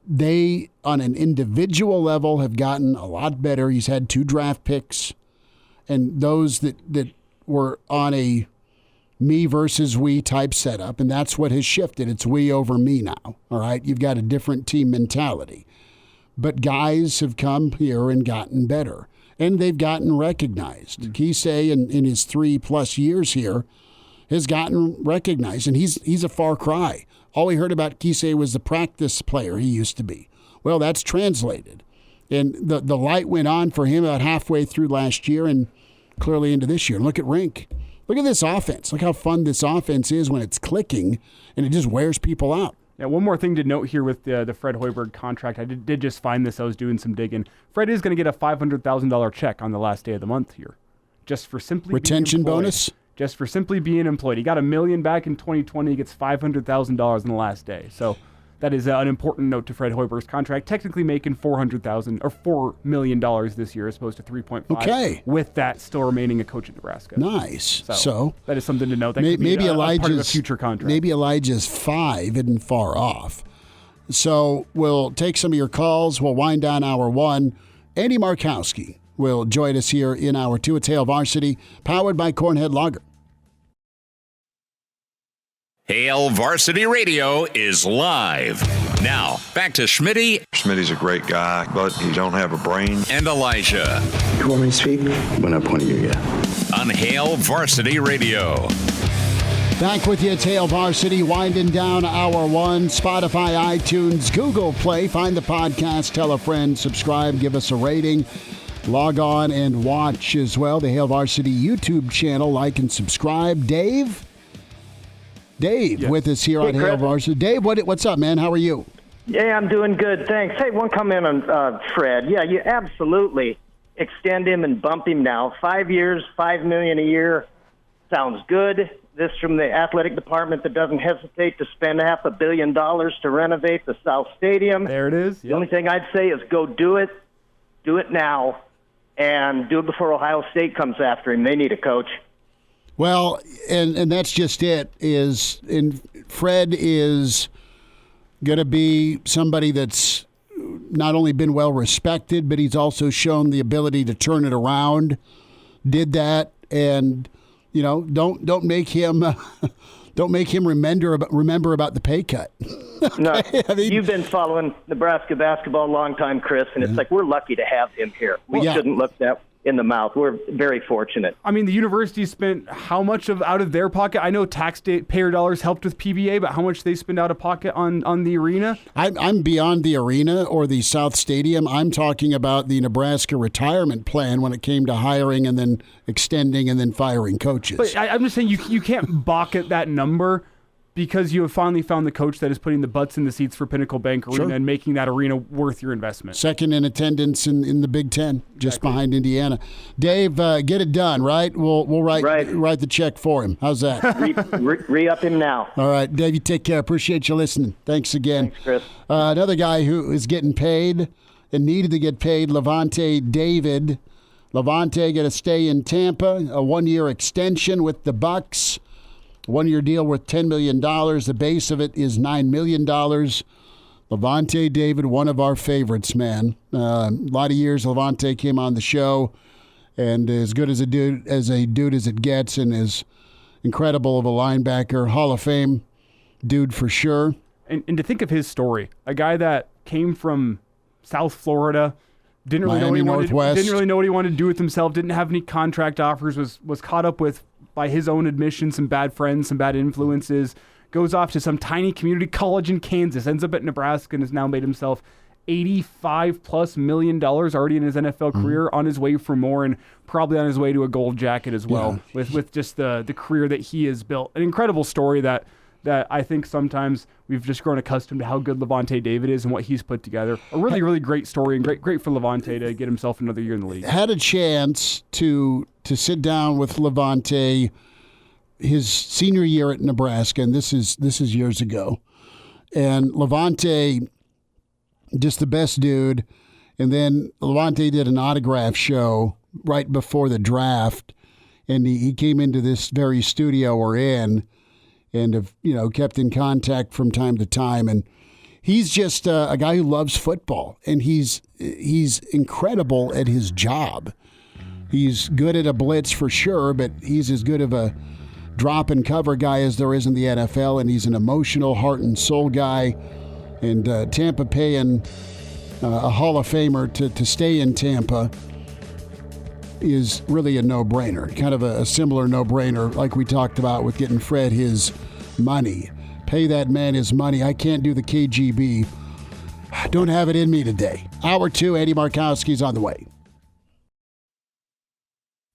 they, on an individual level, have gotten a lot better. He's had 2 draft picks. And those that were on a me versus we type setup, and that's what has shifted. It's we over me now, all right? You've got a different team mentality. But guys have come here and gotten better, and they've gotten recognized. Kisei, in his 3+ years here, has gotten recognized, and he's a far cry. All we heard about Kisei was the practice player he used to be. Well, that's translated. And the light went on for him about halfway through last year and clearly into this year. Look at Rink. Look at this offense. Look how fun this offense is when it's clicking, and it just wears people out.
Yeah, one more thing to note here with the Fred Hoiberg contract. I did just find this. I was doing some digging. Fred is going to get a $500,000 check on the last day of the month here, just for simply
retention
being employed.
bonus?
Just for simply being employed. He got $1 million back in 2020. He gets $500,000 in the last day. So that is an important note to Fred Hoiberg's contract. Technically making $400,000 or $4 million this year as opposed to 3.5.
Okay.
With that still remaining a coach at Nebraska.
Nice. So
that is something to note. That
maybe
could be
Elijah's
part of a future contract.
Maybe Elijah's 5 isn't far off. So we'll take some of your calls. We'll wind down hour 1. Andy Markowski will join us here in hour 2. It's Hail Varsity, powered by Cornhead Lager.
Hail Varsity Radio is live. Now, back to Schmitty.
Schmitty's a great guy, but he don't have a brain.
And Elijah.
You want me to speak? When I point at you, yeah.
On Hail Varsity Radio.
Back with you, it's Hail Varsity, winding down hour 1. Spotify, iTunes, Google Play. Find the podcast, tell a friend, subscribe, give us a rating. Log on and watch as well. The Hail Varsity YouTube channel. Like and subscribe. Dave
Yes.
with us here on Hail Varsity. Dave, what's up, man? How are you?
Yeah, I'm doing good, thanks. Hey, one comment on Fred. Yeah, you absolutely extend him and bump him now. 5 years, $5 million a year. Sounds good. This from the athletic department that doesn't hesitate to spend $500 million to renovate the South Stadium.
There it is. Yep.
The only thing I'd say is go do it. Do it now. And do it before Ohio State comes after him. They need a coach.
Well, and that's just it. Fred is going to be somebody that's not only been well respected, but he's also shown the ability to turn it around. Did that, and don't make him remember about the pay cut.
No, you've been following Nebraska basketball a long time, Chris, and it's like we're lucky to have him here. We shouldn't look that. in the mouth. We're very fortunate.
I mean, the university spent how much out of their pocket? I know taxpayer dollars helped with PBA, but how much they spend out of pocket on the arena?
I'm beyond the arena or the South Stadium. I'm talking about the Nebraska retirement plan when it came to hiring and then extending and then firing coaches.
But I'm just saying you can't balk at that number because you have finally found the coach that is putting the butts in the seats for Pinnacle Bank Arena and making that arena worth your investment.
Second in attendance in the Big Ten, just behind Indiana. Dave, get it done, right? We'll write the check for him. How's that?
Re-up him now.
All right, Dave, you take care. Appreciate you listening. Thanks again.
Thanks, Chris.
Another guy who is getting paid and needed to get paid, Levante David. Levante going to stay in Tampa, a 1-year extension with the Bucks. 1-year deal worth $10 million. The base of it is $9 million. Levante David, one of our favorites, man. A lot of years Levante came on the show, and as good as a dude as it gets, and as incredible of a linebacker, Hall of Fame dude for sure.
And to think of his story, a guy that came from South Florida, didn't really know what he wanted to do with himself, didn't have any contract offers, was caught up with, by his own admission, some bad friends, some bad influences, goes off to some tiny community college in Kansas, ends up at Nebraska, and has now made himself $85+ million already in his NFL career, on his way for more, and probably on his way to a gold jacket as well, with just the career that he has built. An incredible story that I think sometimes we've just grown accustomed to how good Levante David is and what he's put together. A really, really great story, and great for Levante to get himself another year in the league.
Had a chance to sit down with Levante his senior year at Nebraska, and this is years ago. And Levante, just the best dude. And then Levante did an autograph show right before the draft, and he came into this very studio we're in, and have kept in contact from time to time. And he's just a guy who loves football, and he's incredible at his job. He's good at a blitz for sure, but he's as good of a drop and cover guy as there is in the NFL, and he's an emotional heart and soul guy. And Tampa paying a Hall of Famer to stay in Tampa is really a no-brainer. Kind of a similar no-brainer like we talked about with getting Fred his money. Pay that man his money. I can't do the KGB. Don't have it in me today. Hour 2, Andy Markowski's on the way.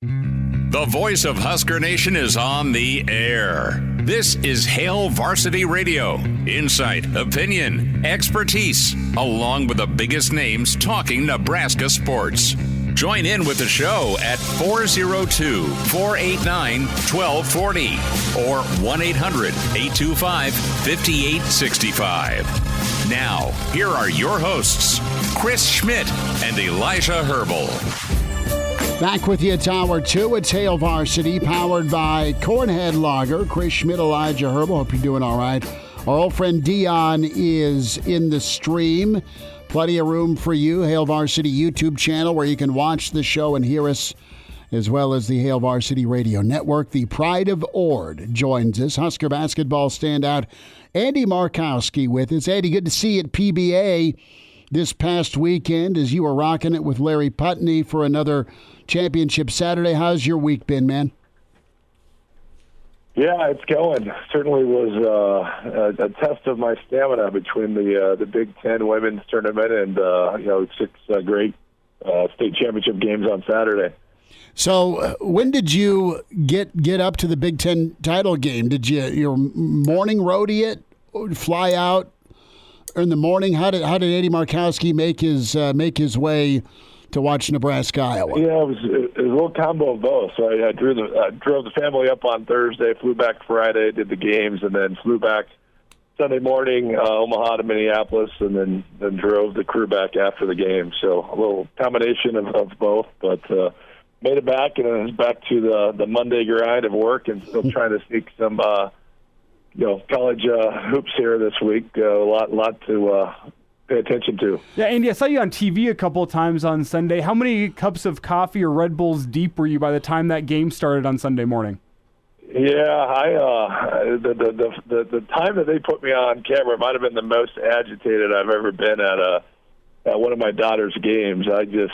The voice of Husker Nation is on the air. This is Hail Varsity Radio. Insight, opinion, expertise, along with the biggest names talking Nebraska sports. Join in with the show at 402-489-1240 or 1-800-825-5865. Now, here are your hosts, Chris Schmidt and Elijah Herbel.
Back with you at Hour 2. It's Hail Varsity, powered by Cornhead Lager. Chris Schmidt, Elijah Herbel. Hope you're doing all right. Our old friend Dion is in the stream. Plenty of room for you. Hail Varsity YouTube channel where you can watch the show and hear us, as well as the Hail Varsity Radio Network. The Pride of Ord joins us. Husker Basketball standout Andy Markowski with us. Andy, good to see you at PBA this past weekend as you were rocking it with Larry Putney for another championship Saturday. How's your week been, man?
Yeah, it's going. Certainly was a test of my stamina between the Big Ten women's tournament and 6 great state championship games on Saturday.
So, when did you get up to the Big Ten title game? Did you your morning roadie it, fly out in the morning? How did Andy Markowski make his way to watch Nebraska, Iowa?
Yeah, it was a little combo of both. So I drove the family up on Thursday, flew back Friday, did the games, and then flew back Sunday morning, Omaha to Minneapolis, and then drove the crew back after the game. So a little combination of both, but made it back, and then back to the Monday grind of work, and still trying to sneak some college hoops here this week. A lot to pay attention to.
Yeah, Andy, I saw you on TV a couple of times on Sunday. How many cups of coffee or Red Bulls deep were you by the time that game started on Sunday morning?
Yeah, the time that they put me on camera might have been the most agitated I've ever been at one of my daughter's games. I just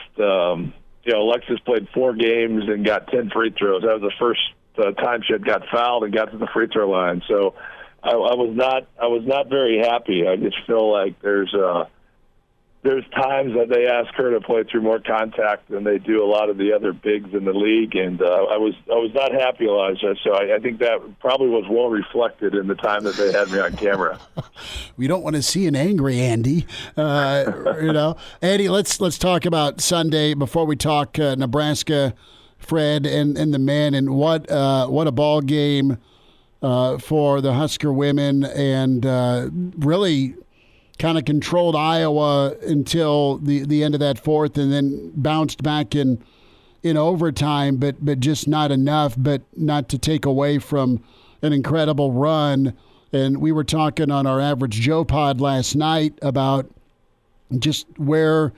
Alexis played 4 games and got 10 free throws. That was the first time she had got fouled and got to the free throw line. So I was not very happy. I just feel like there's times that they ask her to play through more contact than they do a lot of the other bigs in the league, and I was not happy, Elijah. So I think that probably was well reflected in the time that they had me on camera.
We don't want to see an angry Andy. Andy, let's talk about Sunday before we talk Nebraska, Fred, and the men, and what a ball game for the Husker women, and really kind of controlled Iowa until the end of that fourth, and then bounced back in overtime, but just not enough, but not to take away from an incredible run. And we were talking on our Average Joe pod last night about just where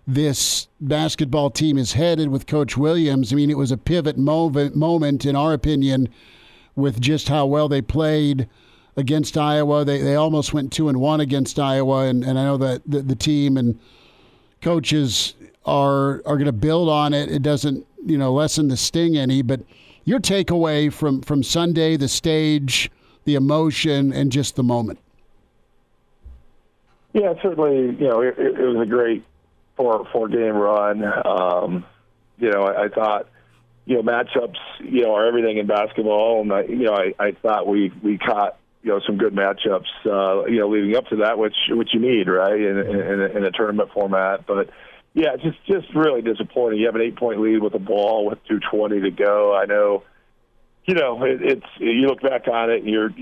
this basketball team is headed with Coach Williams. I mean, it was a pivot moment, in our opinion, with just how well they played against Iowa. They almost went 2-1 against Iowa, and I know that the team and coaches are going to build on it. It doesn't lessen the sting any. But your takeaway from Sunday, the stage, the emotion, and just the moment.
Yeah, certainly. It was a great four-game run. I thought matchups are everything in basketball, and I thought we caught some good matchups, leading up to that, which you need, right, in a tournament format. But yeah, just really disappointing. You have an 8-point lead with the ball with 2:20 to go. I know, it's you look back on it and you're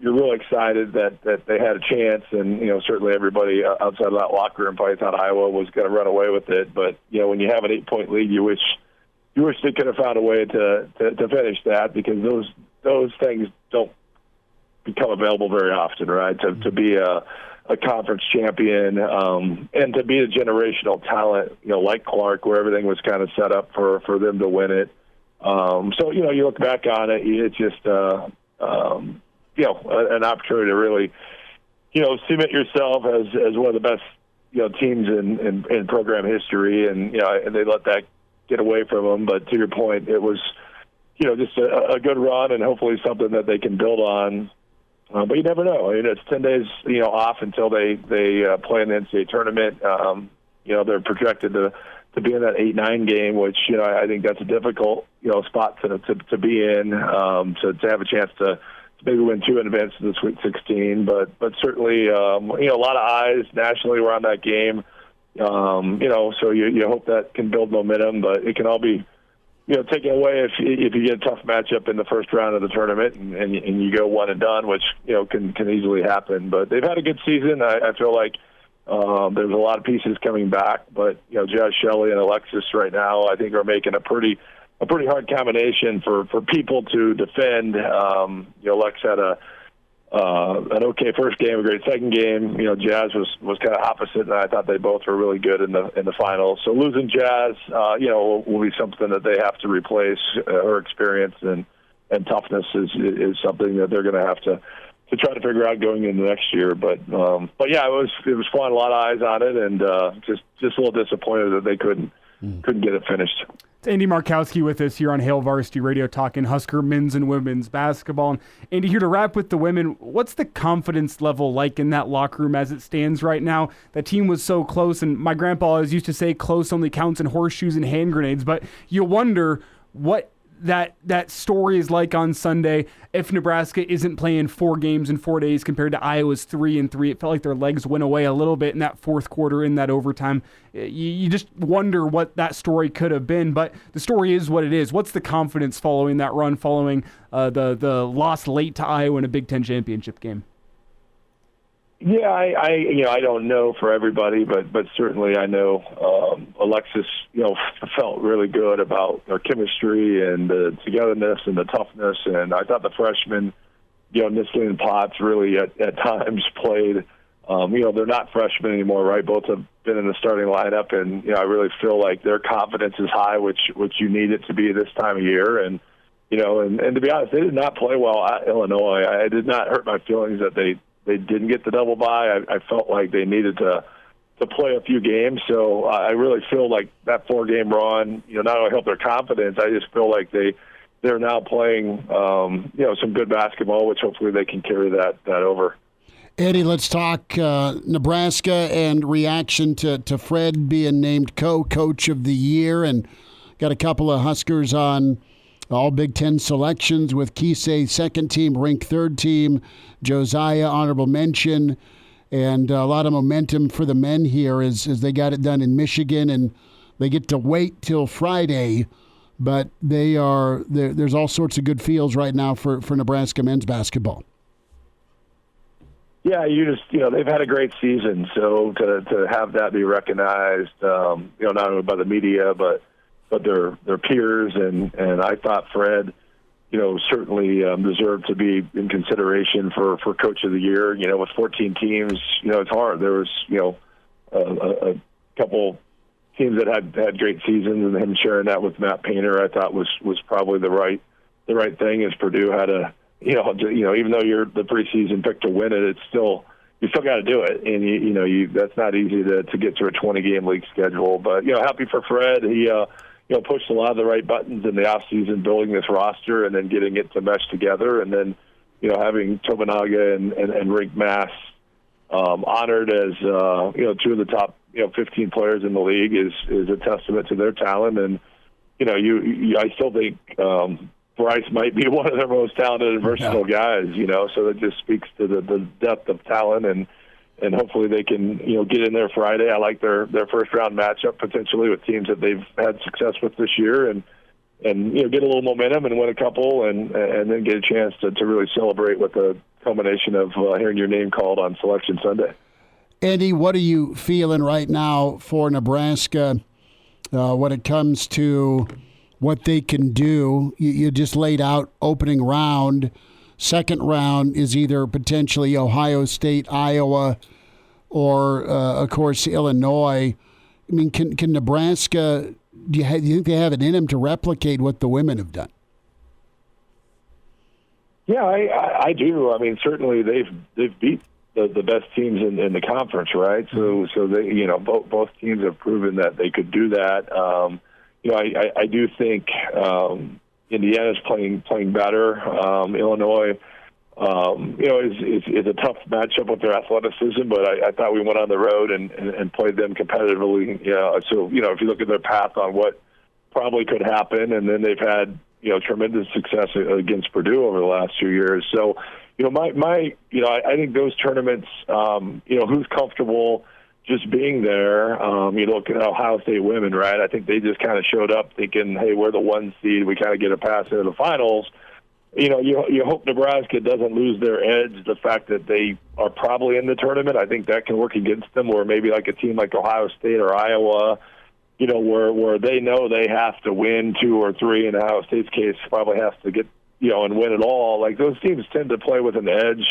really excited that they had a chance, and certainly everybody outside of that locker room probably thought Iowa was going to run away with it. But when you have an 8-point lead, you wish they could have found a way to finish that, because those things don't become available very often, right? To be a conference champion, and to be a generational talent, like Clark, where everything was kind of set up for them to win it. So you look back on it, it's just an opportunity to really cement yourself as one of the best teams in program history, and and they let that get away from them. But to your point, it was just a good run, and hopefully something that they can build on. But you never know. I mean, it's 10 days, off until they play in the NCAA tournament. They're projected to be in that 8-9 game, which I think that's a difficult spot to be in. To have a chance to maybe win 2 in advance to the Sweet 16. But certainly, a lot of eyes nationally were on that game. So you hope that can build momentum, but it can all be taken away if you get a tough matchup in the first round of the tournament and you go one and done, which can easily happen. But they've had a good season. I feel like there's a lot of pieces coming back, but Jazz Shelley and Alexis right now I think are making a pretty hard combination for people to defend. Lex had an okay first game, a great second game. Jazz was kind of opposite, and I thought they both were really good in the finals. So losing Jazz, will be something that they have to replace. Her experience and toughness is something that they're going to have to try to figure out going into next year. But yeah, it was fun. A lot of eyes on it, and just a little disappointed that they couldn't get it finished.
It's Andy Markowski with us here on Hail Varsity Radio, talking Husker men's and women's basketball. And Andy, here to wrap with the women, what's the confidence level like in that locker room as it stands right now? That team was so close, and my grandpa always used to say close only counts in horseshoes and hand grenades, but you wonder what that story is like on Sunday if Nebraska isn't playing 4 games in 4 days compared to Iowa's 3-3. It felt like their legs went away a little bit in that fourth quarter, in that overtime. You just wonder what that story could have been, but the story is what it is. What's the confidence following that run, following the loss late to Iowa in a Big Ten championship game?
Yeah, I don't know for everybody, but certainly I know Alexis, felt really good about their chemistry and the togetherness and the toughness. And I thought the freshmen, Nisley and Potts really at times played. They're not freshmen anymore, right? Both have been in the starting lineup, and I really feel like their confidence is high, which you need it to be this time of year. And and to be honest, they did not play well at Illinois. I did not hurt my feelings that they didn't get the double bye. I felt like they needed to play a few games. So I really feel like that 4-game run, not only helped their confidence, I just feel like they're now playing, some good basketball, which hopefully they can carry that over.
Eddie, let's talk Nebraska and reaction to Fred being named co-coach of the year, and got a couple of Huskers on all Big Ten selections with Kisei second team, Rink third team, Josiah honorable mention, and a lot of momentum for the men here as they got it done in Michigan, and they get to wait till Friday, but there's all sorts of good feels right now for Nebraska men's basketball.
Yeah, they've had a great season, so to have that be recognized, not only by the media, but their peers, and I thought Fred, certainly deserved to be in consideration for Coach of the Year. With 14 teams, it's hard. There was, a couple teams that had great seasons, and him sharing that with Matt Painter, I thought was probably the right thing. As Purdue had even though you're the preseason pick to win it, you still got to do it, and that's not easy to get to a 20-game league schedule. But happy for Fred. He pushed a lot of the right buttons in the offseason, building this roster and then getting it to mesh together, and then having Tominaga and Rink Mass honored as two of the top 15 players in the league is a testament to their talent. And I still think Bryce might be one of their most talented and versatile guys, so that just speaks to the depth of talent, and hopefully they can, get in there Friday. I like their first round matchup potentially with teams that they've had success with this year, and get a little momentum and win a couple, and then get a chance to really celebrate with the culmination of hearing your name called on Selection Sunday.
Andy, what are you feeling right now for Nebraska when it comes to what they can do? You just laid out opening round. Second round is either potentially Ohio State, Iowa, or, of course, Illinois. I mean, can Nebraska, do you think they have it in them to replicate what the women have done? Yeah,
I do. I mean, certainly they've beat the best teams in the conference, right? So they, both teams have proven that they could do that. I do think Indiana's playing better. Illinois, is a tough matchup with their athleticism, but I thought we went on the road and played them competitively. So if you look at their path on what probably could happen, and then they've had tremendous success against Purdue over the last 2 years. So I think those tournaments, who's comfortable just being there. You look at Ohio State women, right? I think they just kind of showed up thinking, hey, we're the 1 seed. We kind of get a pass into the finals. You hope Nebraska doesn't lose their edge, the fact that they are probably in the tournament. I think that can work against them, or maybe like a team like Ohio State or Iowa, where they know they have to win 2 or 3. In Ohio State's case, probably has to get, and win it all. Like, those teams tend to play with an edge.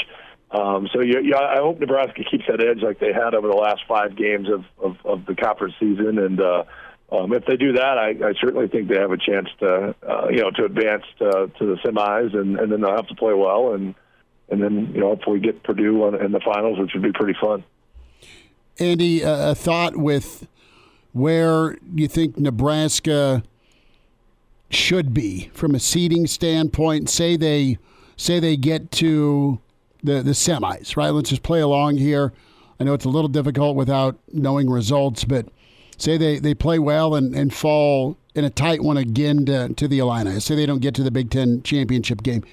I hope Nebraska keeps that edge like they had over the last 5 games of the conference season. And if they do that, I certainly think they have a chance to advance to the semis, and then they'll have to play well, and then hopefully get Purdue in the finals, which would be pretty fun.
Andy, a thought with where you think Nebraska should be from a seeding standpoint. Say they get to the semis, right? Let's just play along here. I know it's a little difficult without knowing results, but say they play well and fall in a tight one again to the Illini. Say they don't get to the Big Ten championship game.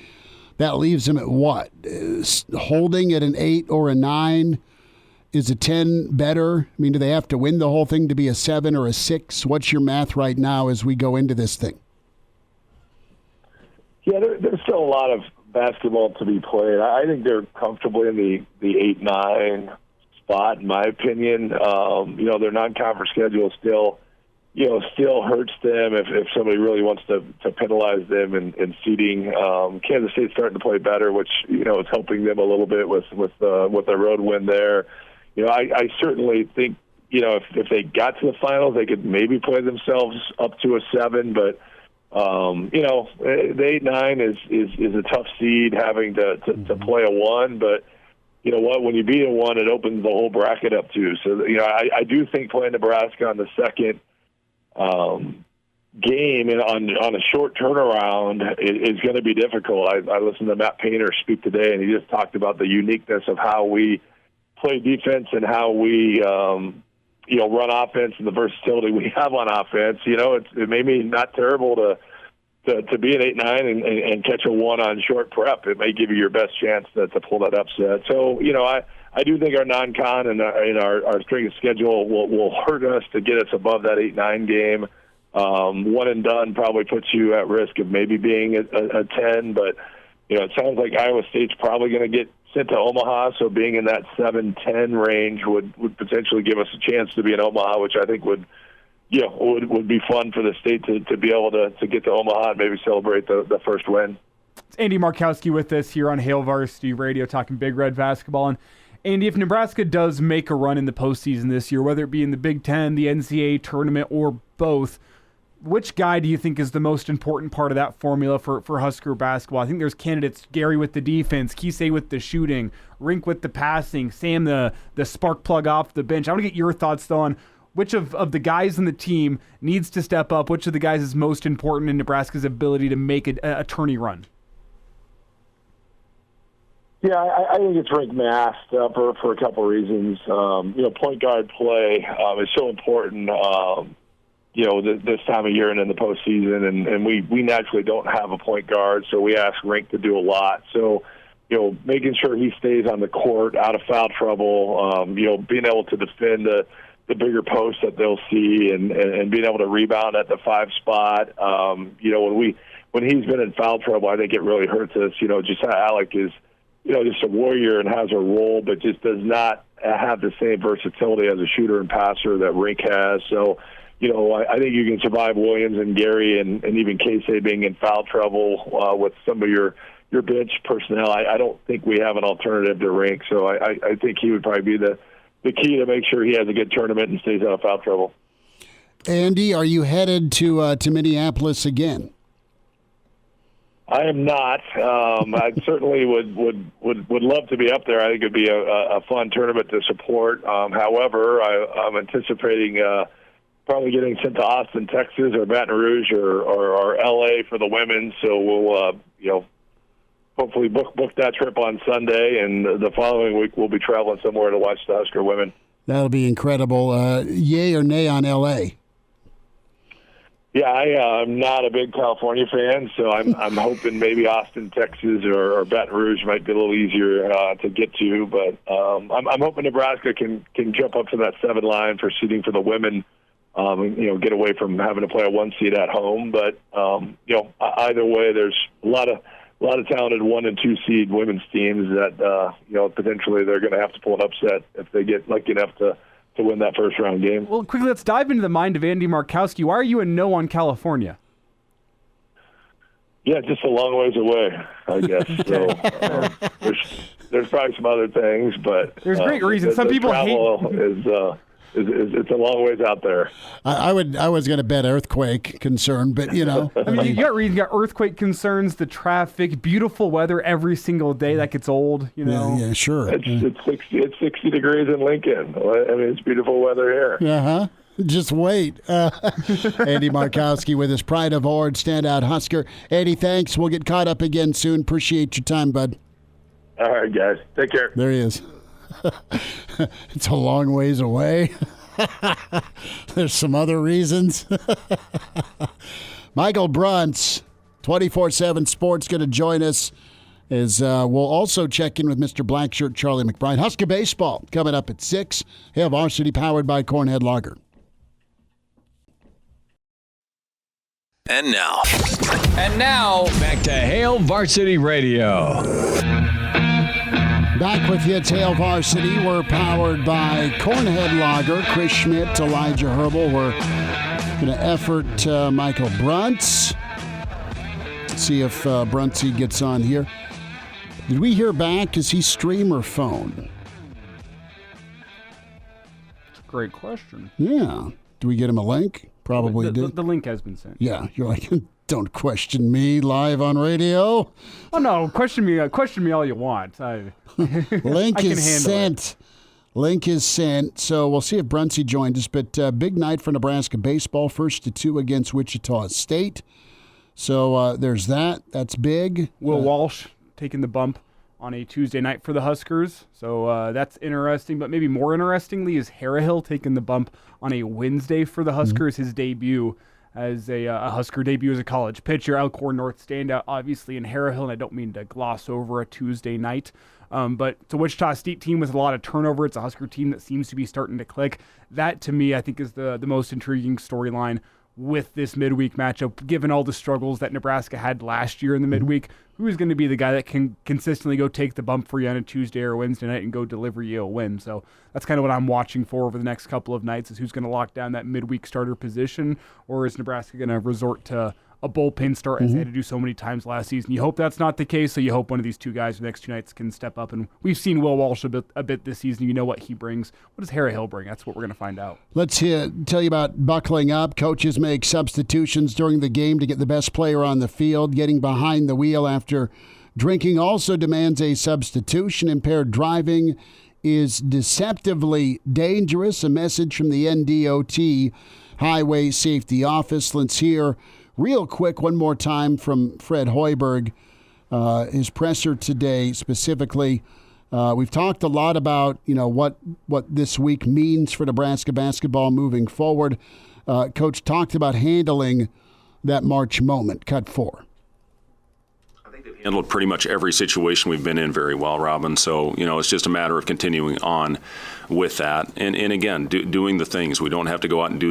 That leaves them at what? Holding at an 8 or a 9? Is a 10 better? I mean, do they have to win the whole thing to be a 7 or a 6? What's your math right now as we go into this thing?
Yeah, there's still a lot of basketball to be played. I think they're comfortably in the 8-9 spot, in my opinion. Their non-conference schedule still hurts them if somebody really wants to penalize them in seeding. Kansas State's starting to play better, which is helping them a little bit with their road win there. I certainly think if they got to the finals, they could maybe play themselves up to a 7, but the 8-9 is a tough seed, having to play a 1, but you know what, when you beat one, it opens the whole bracket up too. So, you know, I do think playing Nebraska on the second game and on a short turnaround is going to be difficult. I listened to Matt Painter speak today, and he just talked about the uniqueness of how we play defense and how we, you know, run offense and the versatility we have on offense. You know, it may be not terrible to be an 8-9 and catch a 1 on short prep. It may give you your best chance to pull that upset. So, you know, I do think our non-con and our strength of schedule will hurt us to get us above that 8-9 game. One and done probably puts you at risk of maybe being a 10, but, you know, it sounds like Iowa State's probably going to get sent to Omaha, so being in that 7-10 range would potentially give us a chance to be in Omaha, which I think would be fun for the state to be able to get to Omaha and maybe celebrate the first win.
It's Andy Markowski with us here on Hail Varsity Radio talking Big Red basketball. And Andy, if Nebraska does make a run in the postseason this year, whether it be in the Big Ten, the NCAA tournament, or both, which guy do you think is the most important part of that formula for Husker basketball? I think there's candidates: Gary with the defense, Kisei with the shooting, Rink with the passing, Sam the spark plug off the bench. I want to get your thoughts, though, on which of the guys in the team needs to step up, which of the guys is most important in Nebraska's ability to make a tourney run?
Yeah, I think it's Rink Mast for a couple reasons. You know, point guard play is so important, you know, this time of year and in the postseason, and we naturally don't have a point guard, so we ask Rink to do a lot. So, you know, making sure he stays on the court, out of foul trouble, you know, being able to defend the bigger posts that they'll see and being able to rebound at the 5 spot. You know, when he's been in foul trouble, I think it really hurts us. You know, just Alec is, you know, just a warrior and has a role, but just does not have the same versatility as a shooter and passer that Rink has. So, you know, I think you can survive Williams and Gary and even Casey being in foul trouble with some of your bench personnel. I don't think we have an alternative to Rink, so I think he would probably be the key to make sure he has a good tournament and stays out of foul trouble.
Andy, are you headed to Minneapolis again?
I am not. I certainly would love to be up there. I think it'd be a fun tournament to support. However, I'm anticipating probably getting sent to Austin, Texas, or Baton Rouge, or L.A. for the women. So we'll, you know, hopefully book that trip on Sunday, and the following week we'll be traveling somewhere to watch the Husker women. That'll
be incredible. Yay or nay on L.A.?
Yeah, I'm not a big California fan, so I'm hoping maybe Austin, Texas, or Baton Rouge might be a little easier to get to. But I'm hoping Nebraska can jump up to that 7 line for seeding for the women. You know, get away from having to play a 1 seed at home. But you know, either way, there's a lot of talented 1 and 2 seed women's teams that you know, potentially they're going to have to pull an upset if they get lucky enough to win that first round game.
Well, quickly, let's dive into the mind of Andy Markowski. Why are you a no on California?
Yeah, just a long ways away, I guess. So there's probably some other things, but
there's great reasons. Some people
hate. It's a long ways out there.
I was going to bet earthquake concern, but you know,
I mean, you got reasons. You got earthquake concerns, the traffic, beautiful weather every single day. That gets old, you know.
Yeah, sure.
It's 60 degrees in Lincoln. I mean, it's beautiful weather here.
Just wait. Andy Markowski with his Pride of Ord standout Husker. Andy, thanks. We'll get caught up again soon. Appreciate your time, bud.
All right, guys. Take care.
There he is. It's a long ways away. There's some other reasons. Michael Bruntz, 24/7 Sports, going to join us. We'll also check in with Mr. Blackshirt Charlie McBride. Husker Baseball coming up at 6. Hail Varsity powered by Cornhead Lager.
And now, back to Hail Varsity Radio.
Back with you, it's Hail Varsity. We're powered by Cornhead Lager. Chris Schmidt, Elijah Herbel. We're going to effort Michael Bruntz. See if Bruntsy gets on here. Did we hear back? Is he stream or phone?
That's a great question.
Yeah. Do we get him a link? probably did.
The link has been sent.
Yeah, you're like, don't question me live on radio.
Oh no, question me all you want.
Link is sent. Link is sent. So we'll see if Bruntz joined us. But big night for Nebraska baseball, 1-2 against Wichita State. So there's that. That's big.
Will Walsh taking the bump on a Tuesday night for the Huskers. So that's interesting. But maybe more interestingly is Harrell taking the bump on a Wednesday for the Huskers, his debut as a Husker debut as a college pitcher. Elkhorn North standout, obviously, in Harrell, and I don't mean to gloss over a Tuesday night. But it's a Wichita State team with a lot of turnover. It's a Husker team that seems to be starting to click. That, to me, I think is the most intriguing storyline with this midweek matchup, given all the struggles that Nebraska had last year in the midweek. Who is going to be the guy that can consistently go take the bump for you on a Tuesday or Wednesday night and go deliver you a win? So that's kind of what I'm watching for over the next couple of nights, is who's going to lock down that midweek starter position, or is Nebraska going to resort to a bullpen start as they had to do so many times last season? You hope that's not the case, so you hope one of these two guys the next two nights can step up. And we've seen Will Walsh a bit this season. You know what he brings. What does Harry Hill bring? That's what we're going to find out.
Let's tell you about buckling up. Coaches make substitutions during the game to get the best player on the field. Getting behind the wheel after drinking also demands a substitution. Impaired driving is deceptively dangerous. A message from the NDOT Highway Safety Office. Let's hear real quick one more time from Fred Hoiberg, his presser today specifically. We've talked a lot about what this week means for Nebraska basketball moving forward. Coach talked about handling that March moment. Cut 4.
I think they've handled pretty much every situation we've been in very well, Robin. So, it's just a matter of continuing on with that. And again, doing the things. We don't have to go out and do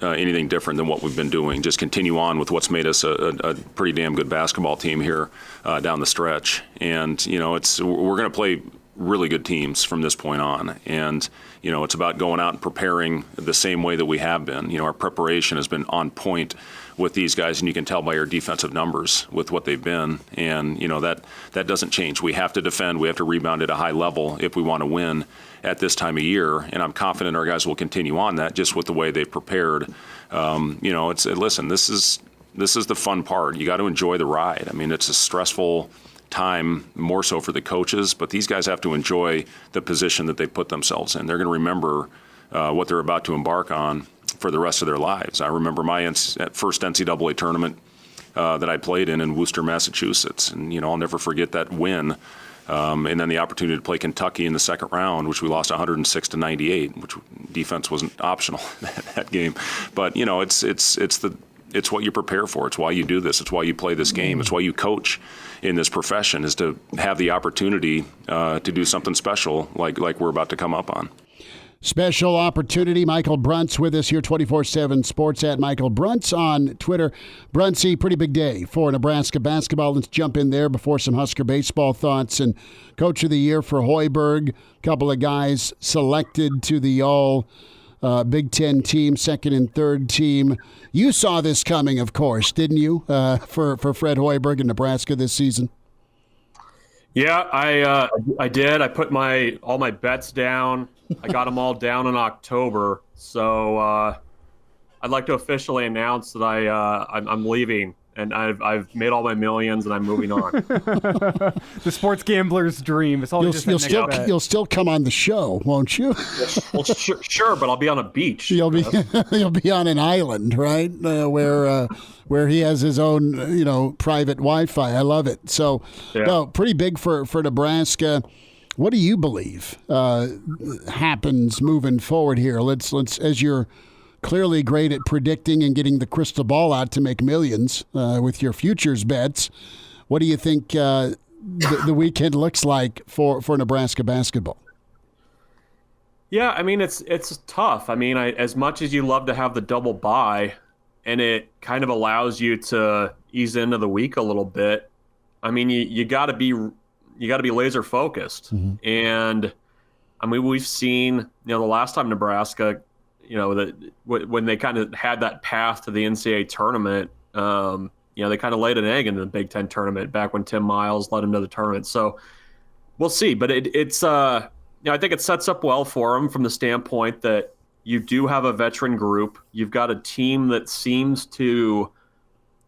anything different than what we've been doing. Just continue on with what's made us a pretty damn good basketball team here down the stretch. And, we're going to play really good teams from this point on. And, it's about going out and preparing the same way that we have been. Our preparation has been on point with these guys, and you can tell by our defensive numbers with what they've been. And, that doesn't change. We have to defend. We have to rebound at a high level if we want to win at this time of year. And I'm confident our guys will continue on that just with the way they've prepared. Listen, this is the fun part. You got to enjoy the ride. I mean, it's a stressful time, more so for the coaches, but these guys have to enjoy the position that they put themselves in. They're going to remember what they're about to embark on for the rest of their lives. I remember my first NCAA tournament that I played in Worcester, Massachusetts, and I'll never forget that win. And then the opportunity to play Kentucky in the second round, which we lost 106-98, which defense wasn't optional that game. But it's what you prepare for. It's why you do this. It's why you play this game. It's why you coach in this profession, is to have the opportunity to do something special like we're about to come up on.
Special opportunity. Michael Bruntz with us here, 24/7 Sports at Michael Bruntz on Twitter. Bruntsy, pretty big day for Nebraska basketball. Let's jump in there before some Husker baseball thoughts. And Coach of the Year for Hoiberg, a couple of guys selected to the all Big Ten team, second and third team. You saw this coming, of course, didn't you, for Fred Hoiberg in Nebraska this season?
Yeah, I did. I put all my bets down. I got them all down in October. So I'd like to officially announce that I'm leaving, and I've made all my millions, and I'm moving on.
The sports gambler's dream. It's all
you'll still come on the show, won't you?
Well, sure, but I'll be on a beach.
You'll be on an island, right? Where he has his own private Wi-Fi. I love it. So,
yeah.
No, pretty big for Nebraska. What do you believe happens moving forward here? Let's as you're clearly great at predicting and getting the crystal ball out to make millions with your futures bets. What do you think the weekend looks like for Nebraska basketball?
Yeah, I mean it's tough. I mean, as much as you love to have the double bye, and it kind of allows you to ease into the week a little bit. I mean, you got to be laser focused. Mm-hmm. And I mean, we've seen, the last time Nebraska, when they kind of had that path to the NCAA tournament, they kind of laid an egg in the Big Ten tournament back when Tim Miles led them to the tournament. So we'll see. But it's I think it sets up well for them from the standpoint that, You do have a veteran group. You've got a team that seems to,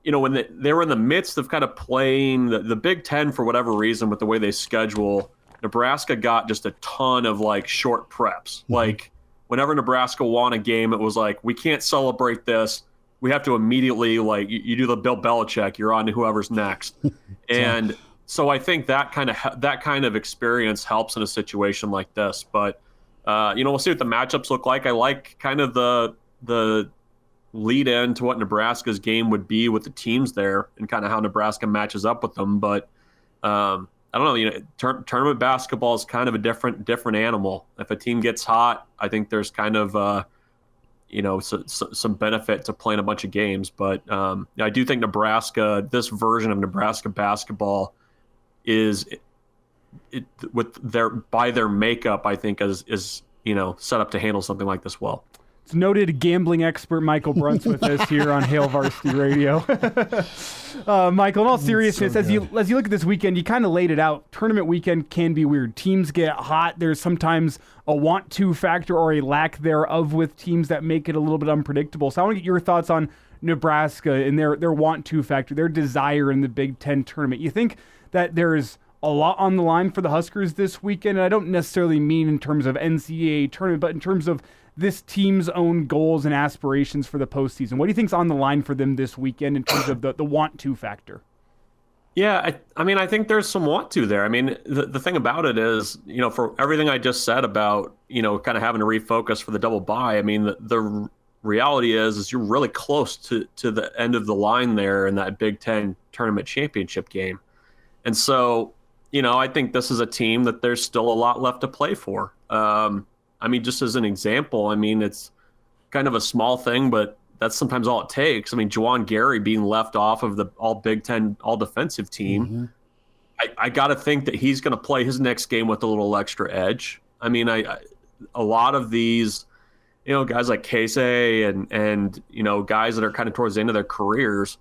when they were in the midst of kind of playing the Big Ten for whatever reason with the way they schedule, Nebraska got just a ton of like short preps. Mm-hmm. Like whenever Nebraska won a game, it was like, we can't celebrate this. We have to immediately, like, you do the Bill Belichick, you're on to whoever's next. And so I think that kind of experience helps in a situation like this. But, we'll see what the matchups look like. I like kind of the lead in to what Nebraska's game would be with the teams there and kind of how Nebraska matches up with them. But I don't know, tournament basketball is kind of a different animal. If a team gets hot, I think there's kind of some benefit to playing a bunch of games. But I do think Nebraska, this version of Nebraska basketball is by their makeup, I think is set up to handle something like this well.
It's noted gambling expert Michael Bruntz with us here on Hail Varsity Radio. Michael, in all seriousness, as you look at this weekend, you kind of laid it out. Tournament weekend can be weird. Teams get hot. There's sometimes a want-to factor or a lack thereof with teams that make it a little bit unpredictable. So I want to get your thoughts on Nebraska and their want-to factor, their desire in the Big Ten tournament. You think that there's a lot on the line for the Huskers this weekend? And I don't necessarily mean in terms of NCAA tournament, but in terms of this team's own goals and aspirations for the postseason. What do you think's on the line for them this weekend in terms of the want-to factor?
Yeah, I think there's some want-to there. I mean, the thing about it is, for everything I just said about, kind of having to refocus for the double bye, I mean, the reality is you're really close to the end of the line there in that Big Ten tournament championship game. And so, I think this is a team that there's still a lot left to play for. Just as an example, it's kind of a small thing, but that's sometimes all it takes. Juwan Gary being left off of the all Big Ten, all defensive team, mm-hmm. I got to think that he's going to play his next game with a little extra edge. A lot of these, guys like Casey and guys that are kind of towards the end of their careers,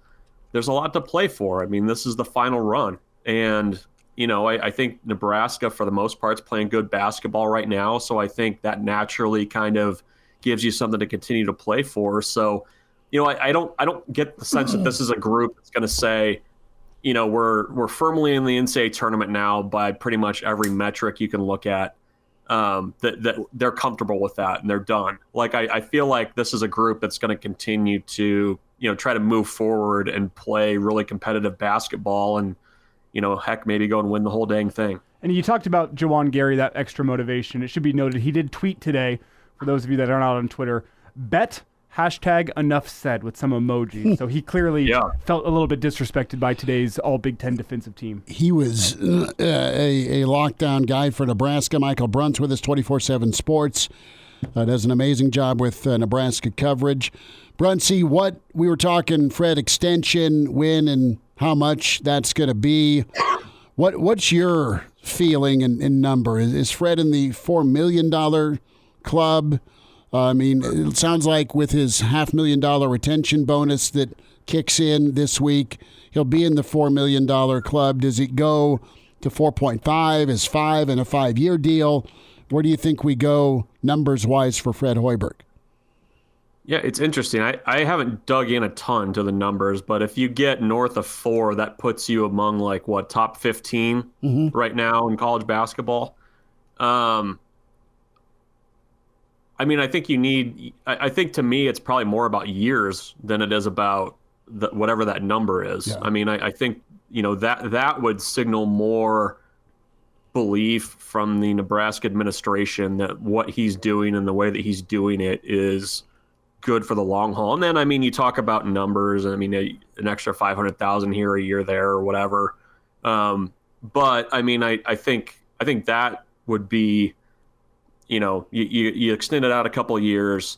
there's a lot to play for. This is the final run. And I think Nebraska, for the most part, is playing good basketball right now. So I think that naturally kind of gives you something to continue to play for. So, I don't get the sense that this is a group that's going to say, we're firmly in the NCAA tournament now by pretty much every metric you can look at. That they're comfortable with that and they're done. Like I feel like this is a group that's going to continue to try to move forward and play really competitive basketball and. Heck, maybe go and win the whole dang thing. And you talked about Juwan Gary, that extra motivation. It should be noted, he did tweet today, for those of you that aren't out on Twitter, bet #enough said with some emojis. So he clearly felt a little bit disrespected by today's all Big Ten defensive team.
He was a lockdown guy for Nebraska. Michael Bruntz with us, 24/7 Sports. Does an amazing job with Nebraska coverage. Bruntsy, what we were talking, Fred, extension, when and how much that's going to be. What's your feeling and number? Is Fred in the $4 million club? It sounds like with his $500,000 retention bonus that kicks in this week, he'll be in the $4 million club. Does it go to 4.5? Is 5 and a 5-year deal? Where do you think we go numbers-wise for Fred Hoiberg?
Yeah, it's interesting. I haven't dug in a ton to the numbers, but if you get north of 4, that puts you among top 15 mm-hmm. right now in college basketball. I think I think to me it's probably more about years than it is about whatever that number is. Yeah. I think that would signal more belief from the Nebraska administration that what he's doing and the way that he's doing it is good for the long haul. And then, you talk about numbers, and an extra 500,000 here, a year there, or whatever. But I think that would be, you extend it out a couple of years.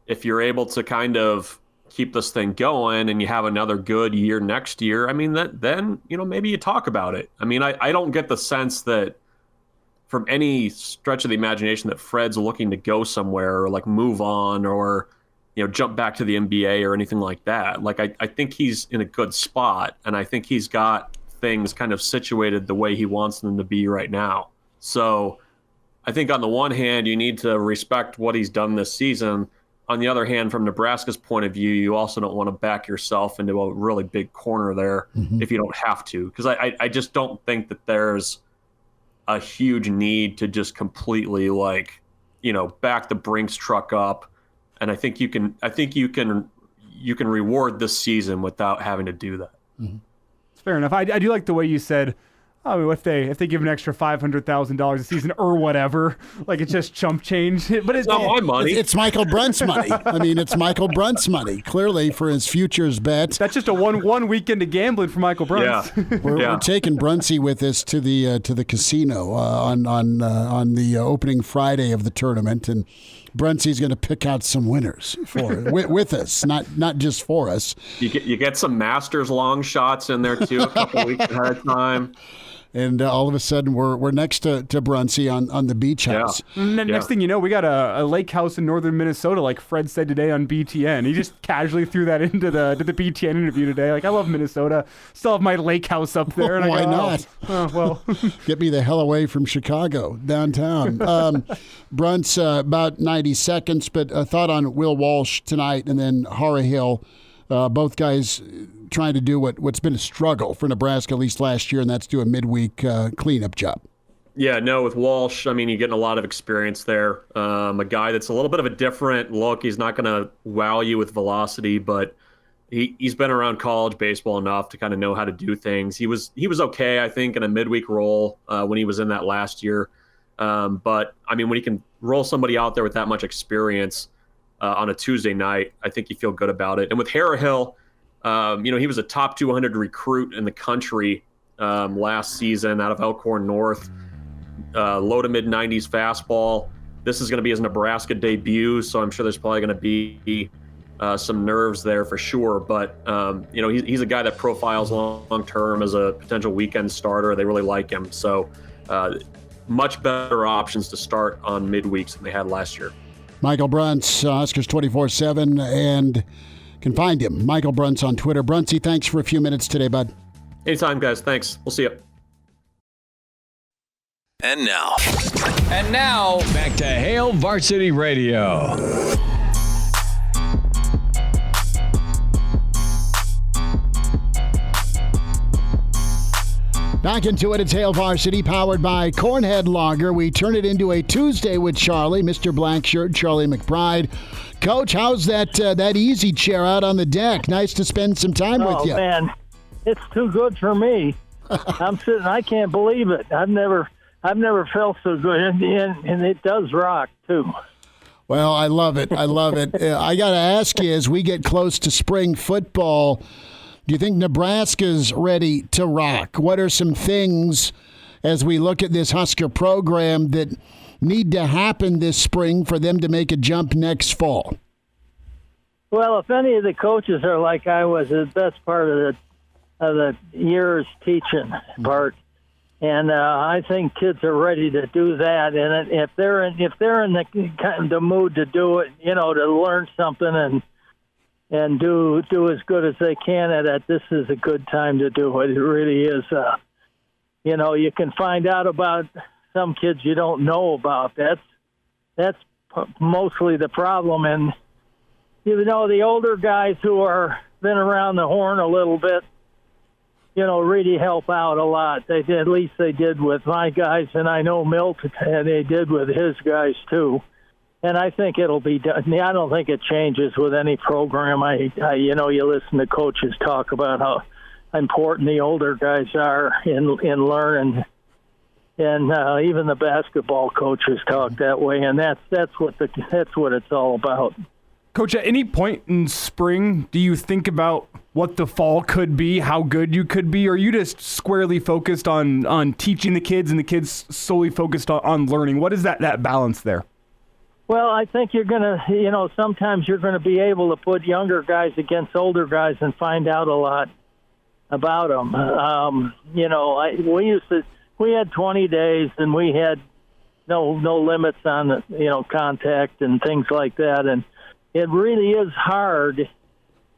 If you're able to kind of keep this thing going and you have another good year next year, then maybe you talk about it. I don't get the sense that from any stretch of the imagination that Fred's looking to go somewhere or move on or jump back to the NBA or anything like that. I think he's in a good spot, and I think he's got things kind of situated the way he wants them to be right now. So, I think on the one hand, you need to respect what he's done this season. On the other hand, from Nebraska's point of view, you also don't want to back yourself into a really big corner there if you don't have to. Because I just don't think that there's a huge need to just completely back the Brinks truck up. And I think you can reward this season without having to do that.
Mm-hmm. It's fair enough. I do like the way you said, if they give an extra $500,000 a season or whatever, it's just chump change. But it's
not my money.
It's Michael Brunt's money. I mean, it's Michael Brunt's money, clearly, for his futures bet.
That's just a one weekend of gambling for Michael Bruntz.
Yeah. We're taking Bruntsy with us to the casino on the opening Friday of the tournament, and Bruntsy's going to pick out some winners with us, not just for us.
You get some Masters long shots in there too, a couple weeks ahead of time.
And all of a sudden, we're next to Bruntsy on the beach house.
Yeah. And then next thing you know, we got a lake house in northern Minnesota, like Fred said today on BTN. He just casually threw that into the BTN interview today. I love Minnesota. Still have my lake house up there. And
why not?
Oh, well.
Get me the hell away from Chicago, downtown. Bruntz, about 90 seconds, but a thought on Will Walsh tonight and then Hurrdat. Both guys trying to do what's been a struggle for Nebraska, at least last year, and that's do a midweek cleanup job.
Yeah, no, with Walsh, you're getting a lot of experience there. A guy that's a little bit of a different look. He's not going to wow you with velocity, but he's been around college baseball enough to kind of know how to do things. He was okay, I think, in a midweek role when he was in that last year. But, when he can roll somebody out there with that much experience on a Tuesday night, I think you feel good about it. And with Hurrdat, he was a top 200 recruit in the country last season out of Elkhorn North, low to mid 90s fastball. This is going to be his Nebraska debut, so I'm sure there's probably going to be some nerves there for sure. But, he's a guy that profiles long term as a potential weekend starter. They really like him. So much better options to start on midweeks than they had last year.
Michael Bruntz, Huskers 24/7, and can find him, Michael Bruntz, on Twitter. Bruntsy, thanks for a few minutes today, bud.
Anytime, guys. Thanks. We'll see you.
And now, back to Hail Varsity Radio.
Back into it. It's Hail Varsity, powered by Cornhead Lager. We turn it into a Tuesday with Charlie, Mr. Blackshirt, Charlie McBride. Coach, how's that easy chair out on the deck? Nice to spend some time with you.
Oh, man, it's too good for me. I'm sitting. I can't believe it. I've never felt so good, and it does rock too.
Well, I love it. I got to ask you, as we get close to spring football, do you think Nebraska's ready to rock? What are some things, as we look at this Husker program, that need to happen this spring for them to make a jump next fall?
Well, if any of the coaches are like I was, the best part of the year's teaching part, and I think kids are ready to do that. And if they're in the mood to do it, to learn something and do as good as they can at it, this is a good time to do it. It really is. You can find out about some kids you don't know about. That's mostly the problem. And the older guys who are been around the horn a little bit, really help out a lot. At least they did with my guys, and I know Milt, and they did with his guys too. And I think it'll be done. I don't think it changes with any program. You listen to coaches talk about how important the older guys are in learning, and even the basketball coaches talk that way. And that's what it's all about.
Coach, at any point in spring, do you think about what the fall could be, how good you could be, or are you just squarely focused on teaching the kids and the kids solely focused on learning? What is that balance there?
Well, I think you're going to, sometimes you're going to be able to put younger guys against older guys and find out a lot about them. We had 20 days and we had no limits on, contact and things like that. And it really is hard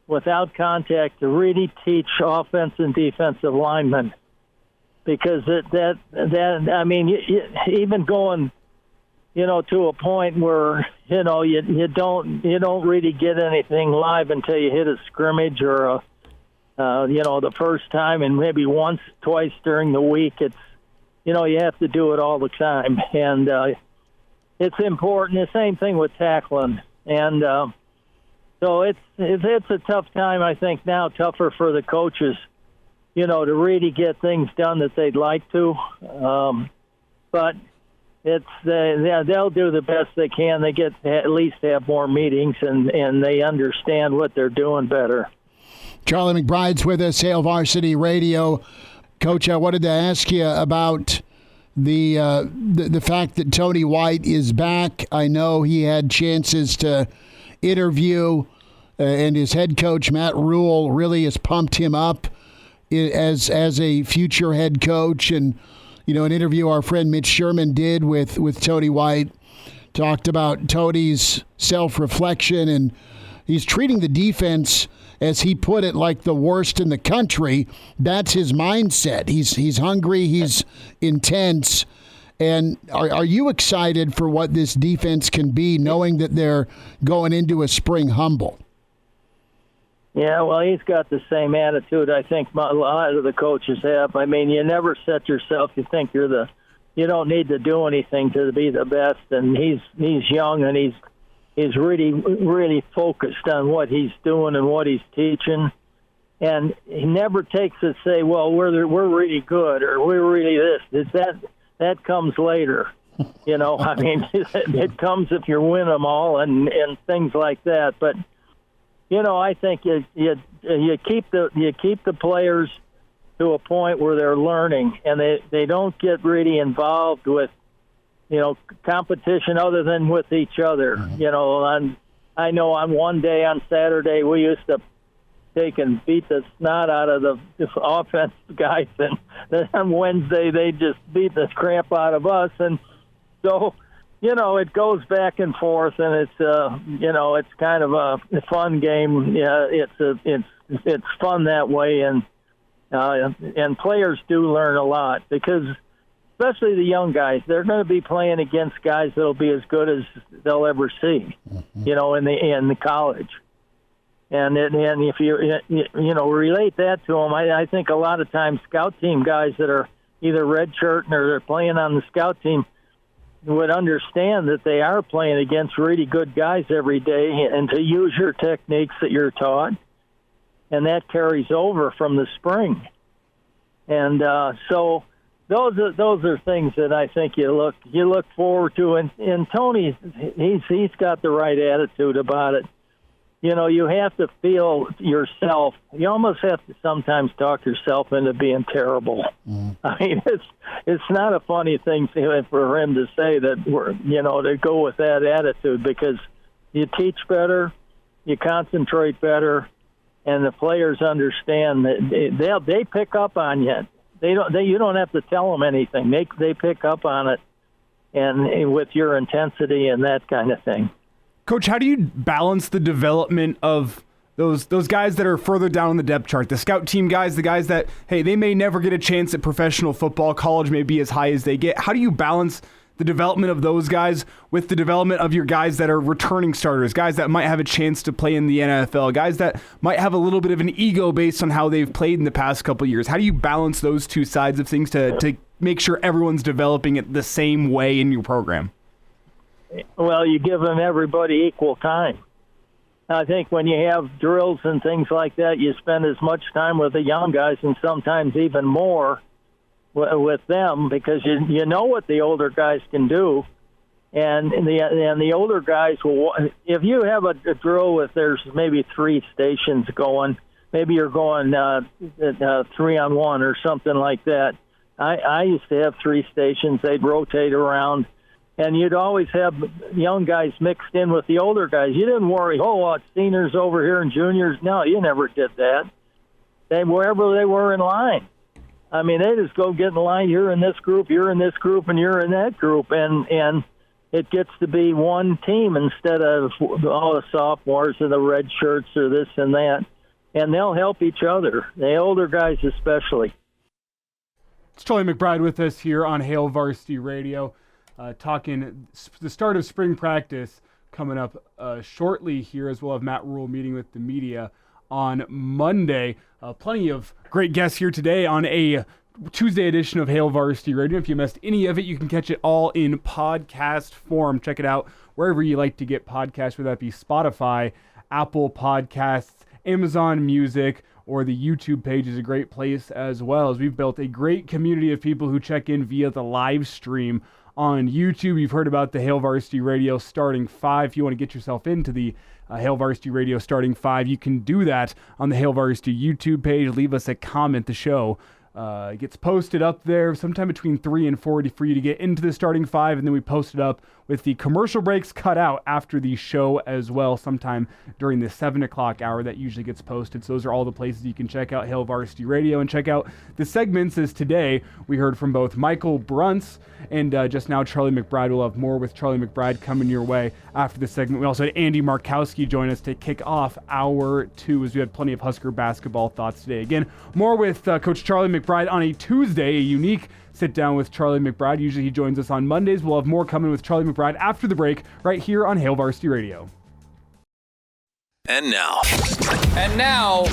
without contact to really teach offense and defensive linemen, because even going to a point where, you don't really get anything live until you hit a scrimmage or the first time, and maybe once, twice during the week. It's, you have to do it all the time. And it's important. The same thing with tackling. And so it's a tough time, I think, now, tougher for the coaches, to really get things done that they'd like to. But they'll do the best they can. They get to at least have more meetings, and they understand what they're doing better.
Charlie McBride's with us, Hail Varsity Radio. Coach, I wanted to ask you about the fact that Tony White is back. I know he had chances to interview, and his head coach, Matt Rule, really has pumped him up as a future head coach. And, an interview our friend Mitch Sherman did with Tony White talked about Tony's self-reflection, and he's treating the defense, as he put it, like the worst in the country. That's his mindset. He's hungry. He's intense. And are you excited for what this defense can be, knowing that they're going into a spring humble?
Yeah, well, he's got the same attitude I think a lot of the coaches have. I mean, you never set yourself. You think you don't need to do anything to be the best. And he's young, and he's really, really focused on what he's doing and what he's teaching. And he never takes it say, well, we're really good, or we're really this. That comes later. I mean, it comes if you win them all and things like that. But, I think you keep the players to a point where they're learning, and they don't get really involved with, competition other than with each other. I know on one day on Saturday we used to take and beat the snot out of the offense guys, and then on Wednesday they just beat the crap out of us. And so, it goes back and forth, and it's it's kind of a fun game. Yeah, it's fun that way, and players do learn a lot, because especially the young guys, they're going to be playing against guys that'll be as good as they'll ever see, in the college. And if you relate that to them, I think a lot of times scout team guys that are either redshirting or they're playing on the scout team would understand that they are playing against really good guys every day, and to use your techniques that you're taught, and that carries over from the spring. And so those are things that I think you look forward to. And Tony, he's got the right attitude about it. You have to feel yourself. You almost have to sometimes talk yourself into being terrible. I mean, it's not a funny thing for him to say that to go with that attitude, because you teach better, you concentrate better, and the players understand that they pick up on you. You don't have to tell them anything. They pick up on it, and with your intensity and that kind of thing.
Coach, how do you balance the development of those guys that are further down on the depth chart, the scout team guys, the guys that, hey, they may never get a chance at professional football, college may be as high as they get? How do you balance the development of those guys with the development of your guys that are returning starters, guys that might have a chance to play in the NFL, guys that might have a little bit of an ego based on how they've played in the past couple of years? How do you balance those two sides of things to make sure everyone's developing it the same way in your program?
Well, you give them everybody equal time. I think when you have drills and things like that, you spend as much time with the young guys, and sometimes even more with them, because you know what the older guys can do. And the older guys will, if you have a drill with there's maybe 3 stations going, maybe you're going 3-on-1 or something like that. I used to have 3 stations. They'd rotate around. And you'd always have young guys mixed in with the older guys. You didn't worry, it's seniors over here and juniors. No, you never did that. Wherever they were in line. I mean, they just go get in line. You're in this group, you're in this group, and you're in that group. And it gets to be one team instead of all the sophomores or the red shirts or this and that. And they'll help each other, the older guys especially.
It's Charlie McBride with us here on Hail Varsity Radio. talking the start of spring practice coming up shortly here, as we'll have Matt Rule meeting with the media on Monday. Plenty of great guests here today on a Tuesday edition of Hail Varsity Radio. If you missed any of it, you can catch it all in podcast form. Check it out wherever you like to get podcasts, whether that be Spotify, Apple Podcasts, Amazon Music, or the YouTube page is a great place as well, as we've built a great community of people who check in via the live stream on YouTube. You've heard about the Hail Varsity Radio Starting 5. If you want to get yourself into the Hail Varsity Radio Starting 5, you can do that on the Hail Varsity YouTube page. Leave us a comment. The show gets posted up there sometime between 3 and 4 for you to get into the Starting 5, and then we post it up with the commercial breaks cut out after the show as well, sometime during the 7 o'clock hour. That usually gets posted. So those are all the places you can check out Hail Varsity Radio and check out the segments. As today we heard from both Michael Bruntz and just now Charlie McBride. We'll have more with Charlie McBride coming your way after the segment. We also had Andy Markowski join us to kick off hour 2, as we had plenty of Husker basketball thoughts today. Again, more with Coach Charlie McBride on a Tuesday, a unique sit-down with Charlie McBride. Usually he joins us on Mondays. We'll have more coming with Charlie McBride after the break right here on Hail Varsity Radio.
And now,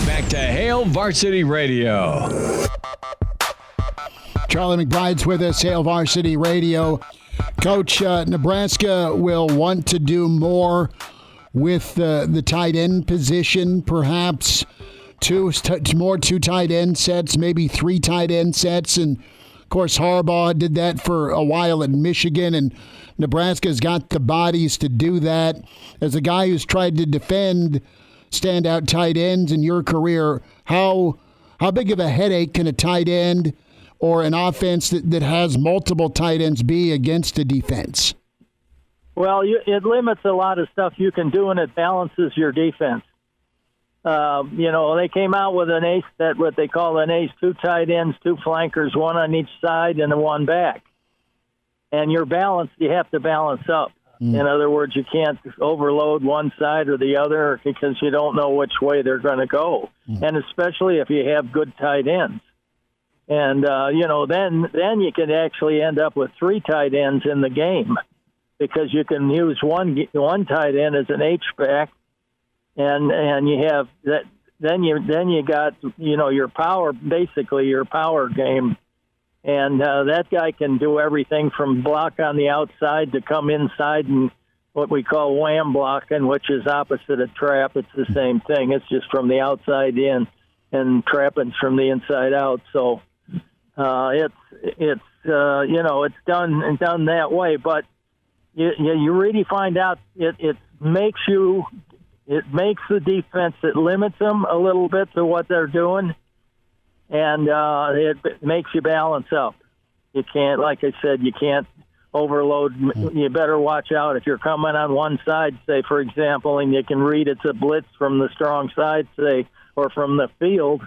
back to Hail Varsity Radio.
Charlie McBride's with us, Hail Varsity Radio. Coach, Nebraska will want to do more with the tight end position, perhaps two tight end sets, maybe 3 tight end sets. And, of course, Harbaugh did that for a while in Michigan, and Nebraska's got the bodies to do that. As a guy who's tried to defend standout tight ends in your career, how big of a headache can a tight end or an offense that has multiple tight ends be against a defense?
Well, it limits a lot of stuff you can do, and it balances your defense. They came out with an ace, that what they call an ace, 2 tight ends, 2 flankers, 1 on each side and 1 back. And you have to balance up. In other words, you can't overload one side or the other because you don't know which way they're going to go. And especially if you have good tight ends. And, then you can actually end up with 3 tight ends in the game, because you can use one tight end as an H-back, and you have that. Then you got, your power, basically your power game. And that guy can do everything from block on the outside to come inside and what we call wham blocking, which is opposite of trap. It's the same thing. It's just from the outside in, and trapping's from the inside out. So it's done that way. But you really find out it makes the defense, it limits them a little bit to what they're doing. And it makes you balance up. You can't, like I said, you can't overload. You better watch out if you're coming on one side, say, for example, and you can read it's a blitz from the strong side, say, or from the field.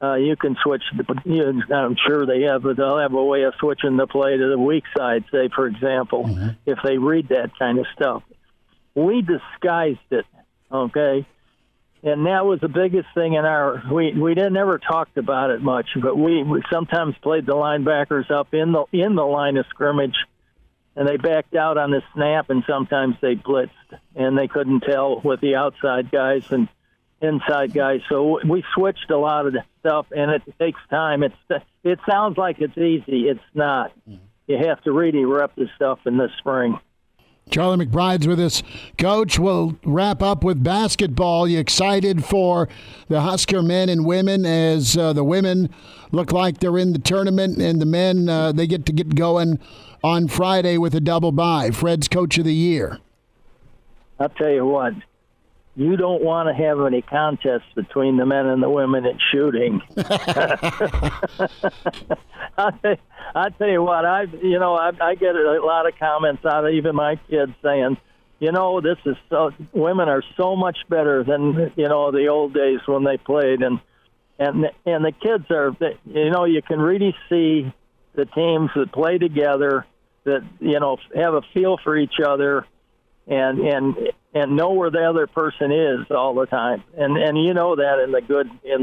You can switch. I'm sure they'll have a way of switching the play to the weak side, say, for example, if they read that kind of stuff. We disguised it, okay? And that was the biggest thing we never talked about it much, but we sometimes played the linebackers up in the line of scrimmage, and they backed out on the snap, and sometimes they blitzed, and they couldn't tell with the outside guys and inside guys. So we switched a lot of the stuff, and it takes time. It sounds like it's easy. It's not. You have to really rep this stuff in the spring.
Charlie McBride's with us. Coach, we'll wrap up with basketball. You excited for the Husker men and women, as the women look like they're in the tournament, and the men, they get to get going on Friday with a double bye. Fred's Coach of the Year.
I'll tell you what. You don't want to have any contests between the men and the women in shooting. I'll tell you what, I get a lot of comments out of even my kids saying, women are so much better than, the old days when they played. And the kids are, you can really see the teams that play together, that, have a feel for each other and know where the other person is all the time. And that in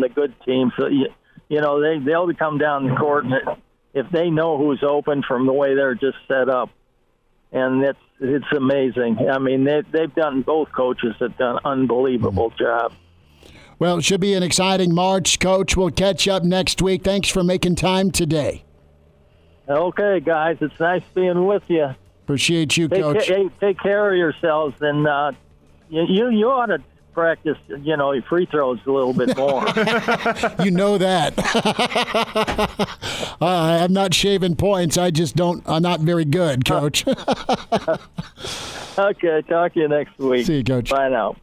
the good teams. So, they'll come down the court, and if they know who's open from the way they're just set up, and it's amazing. I mean, they've done, both coaches have done an unbelievable job.
Well, it should be an exciting March, Coach. We'll catch up next week. Thanks for making time today.
Okay, guys, it's nice being with you.
Appreciate you, Coach.
Take care of yourselves, and you ought to practice, your free throws a little bit more.
You know that. I'm not shaving points. I'm not very good, Coach.
Okay, talk to you next week.
See you, Coach.
Bye now.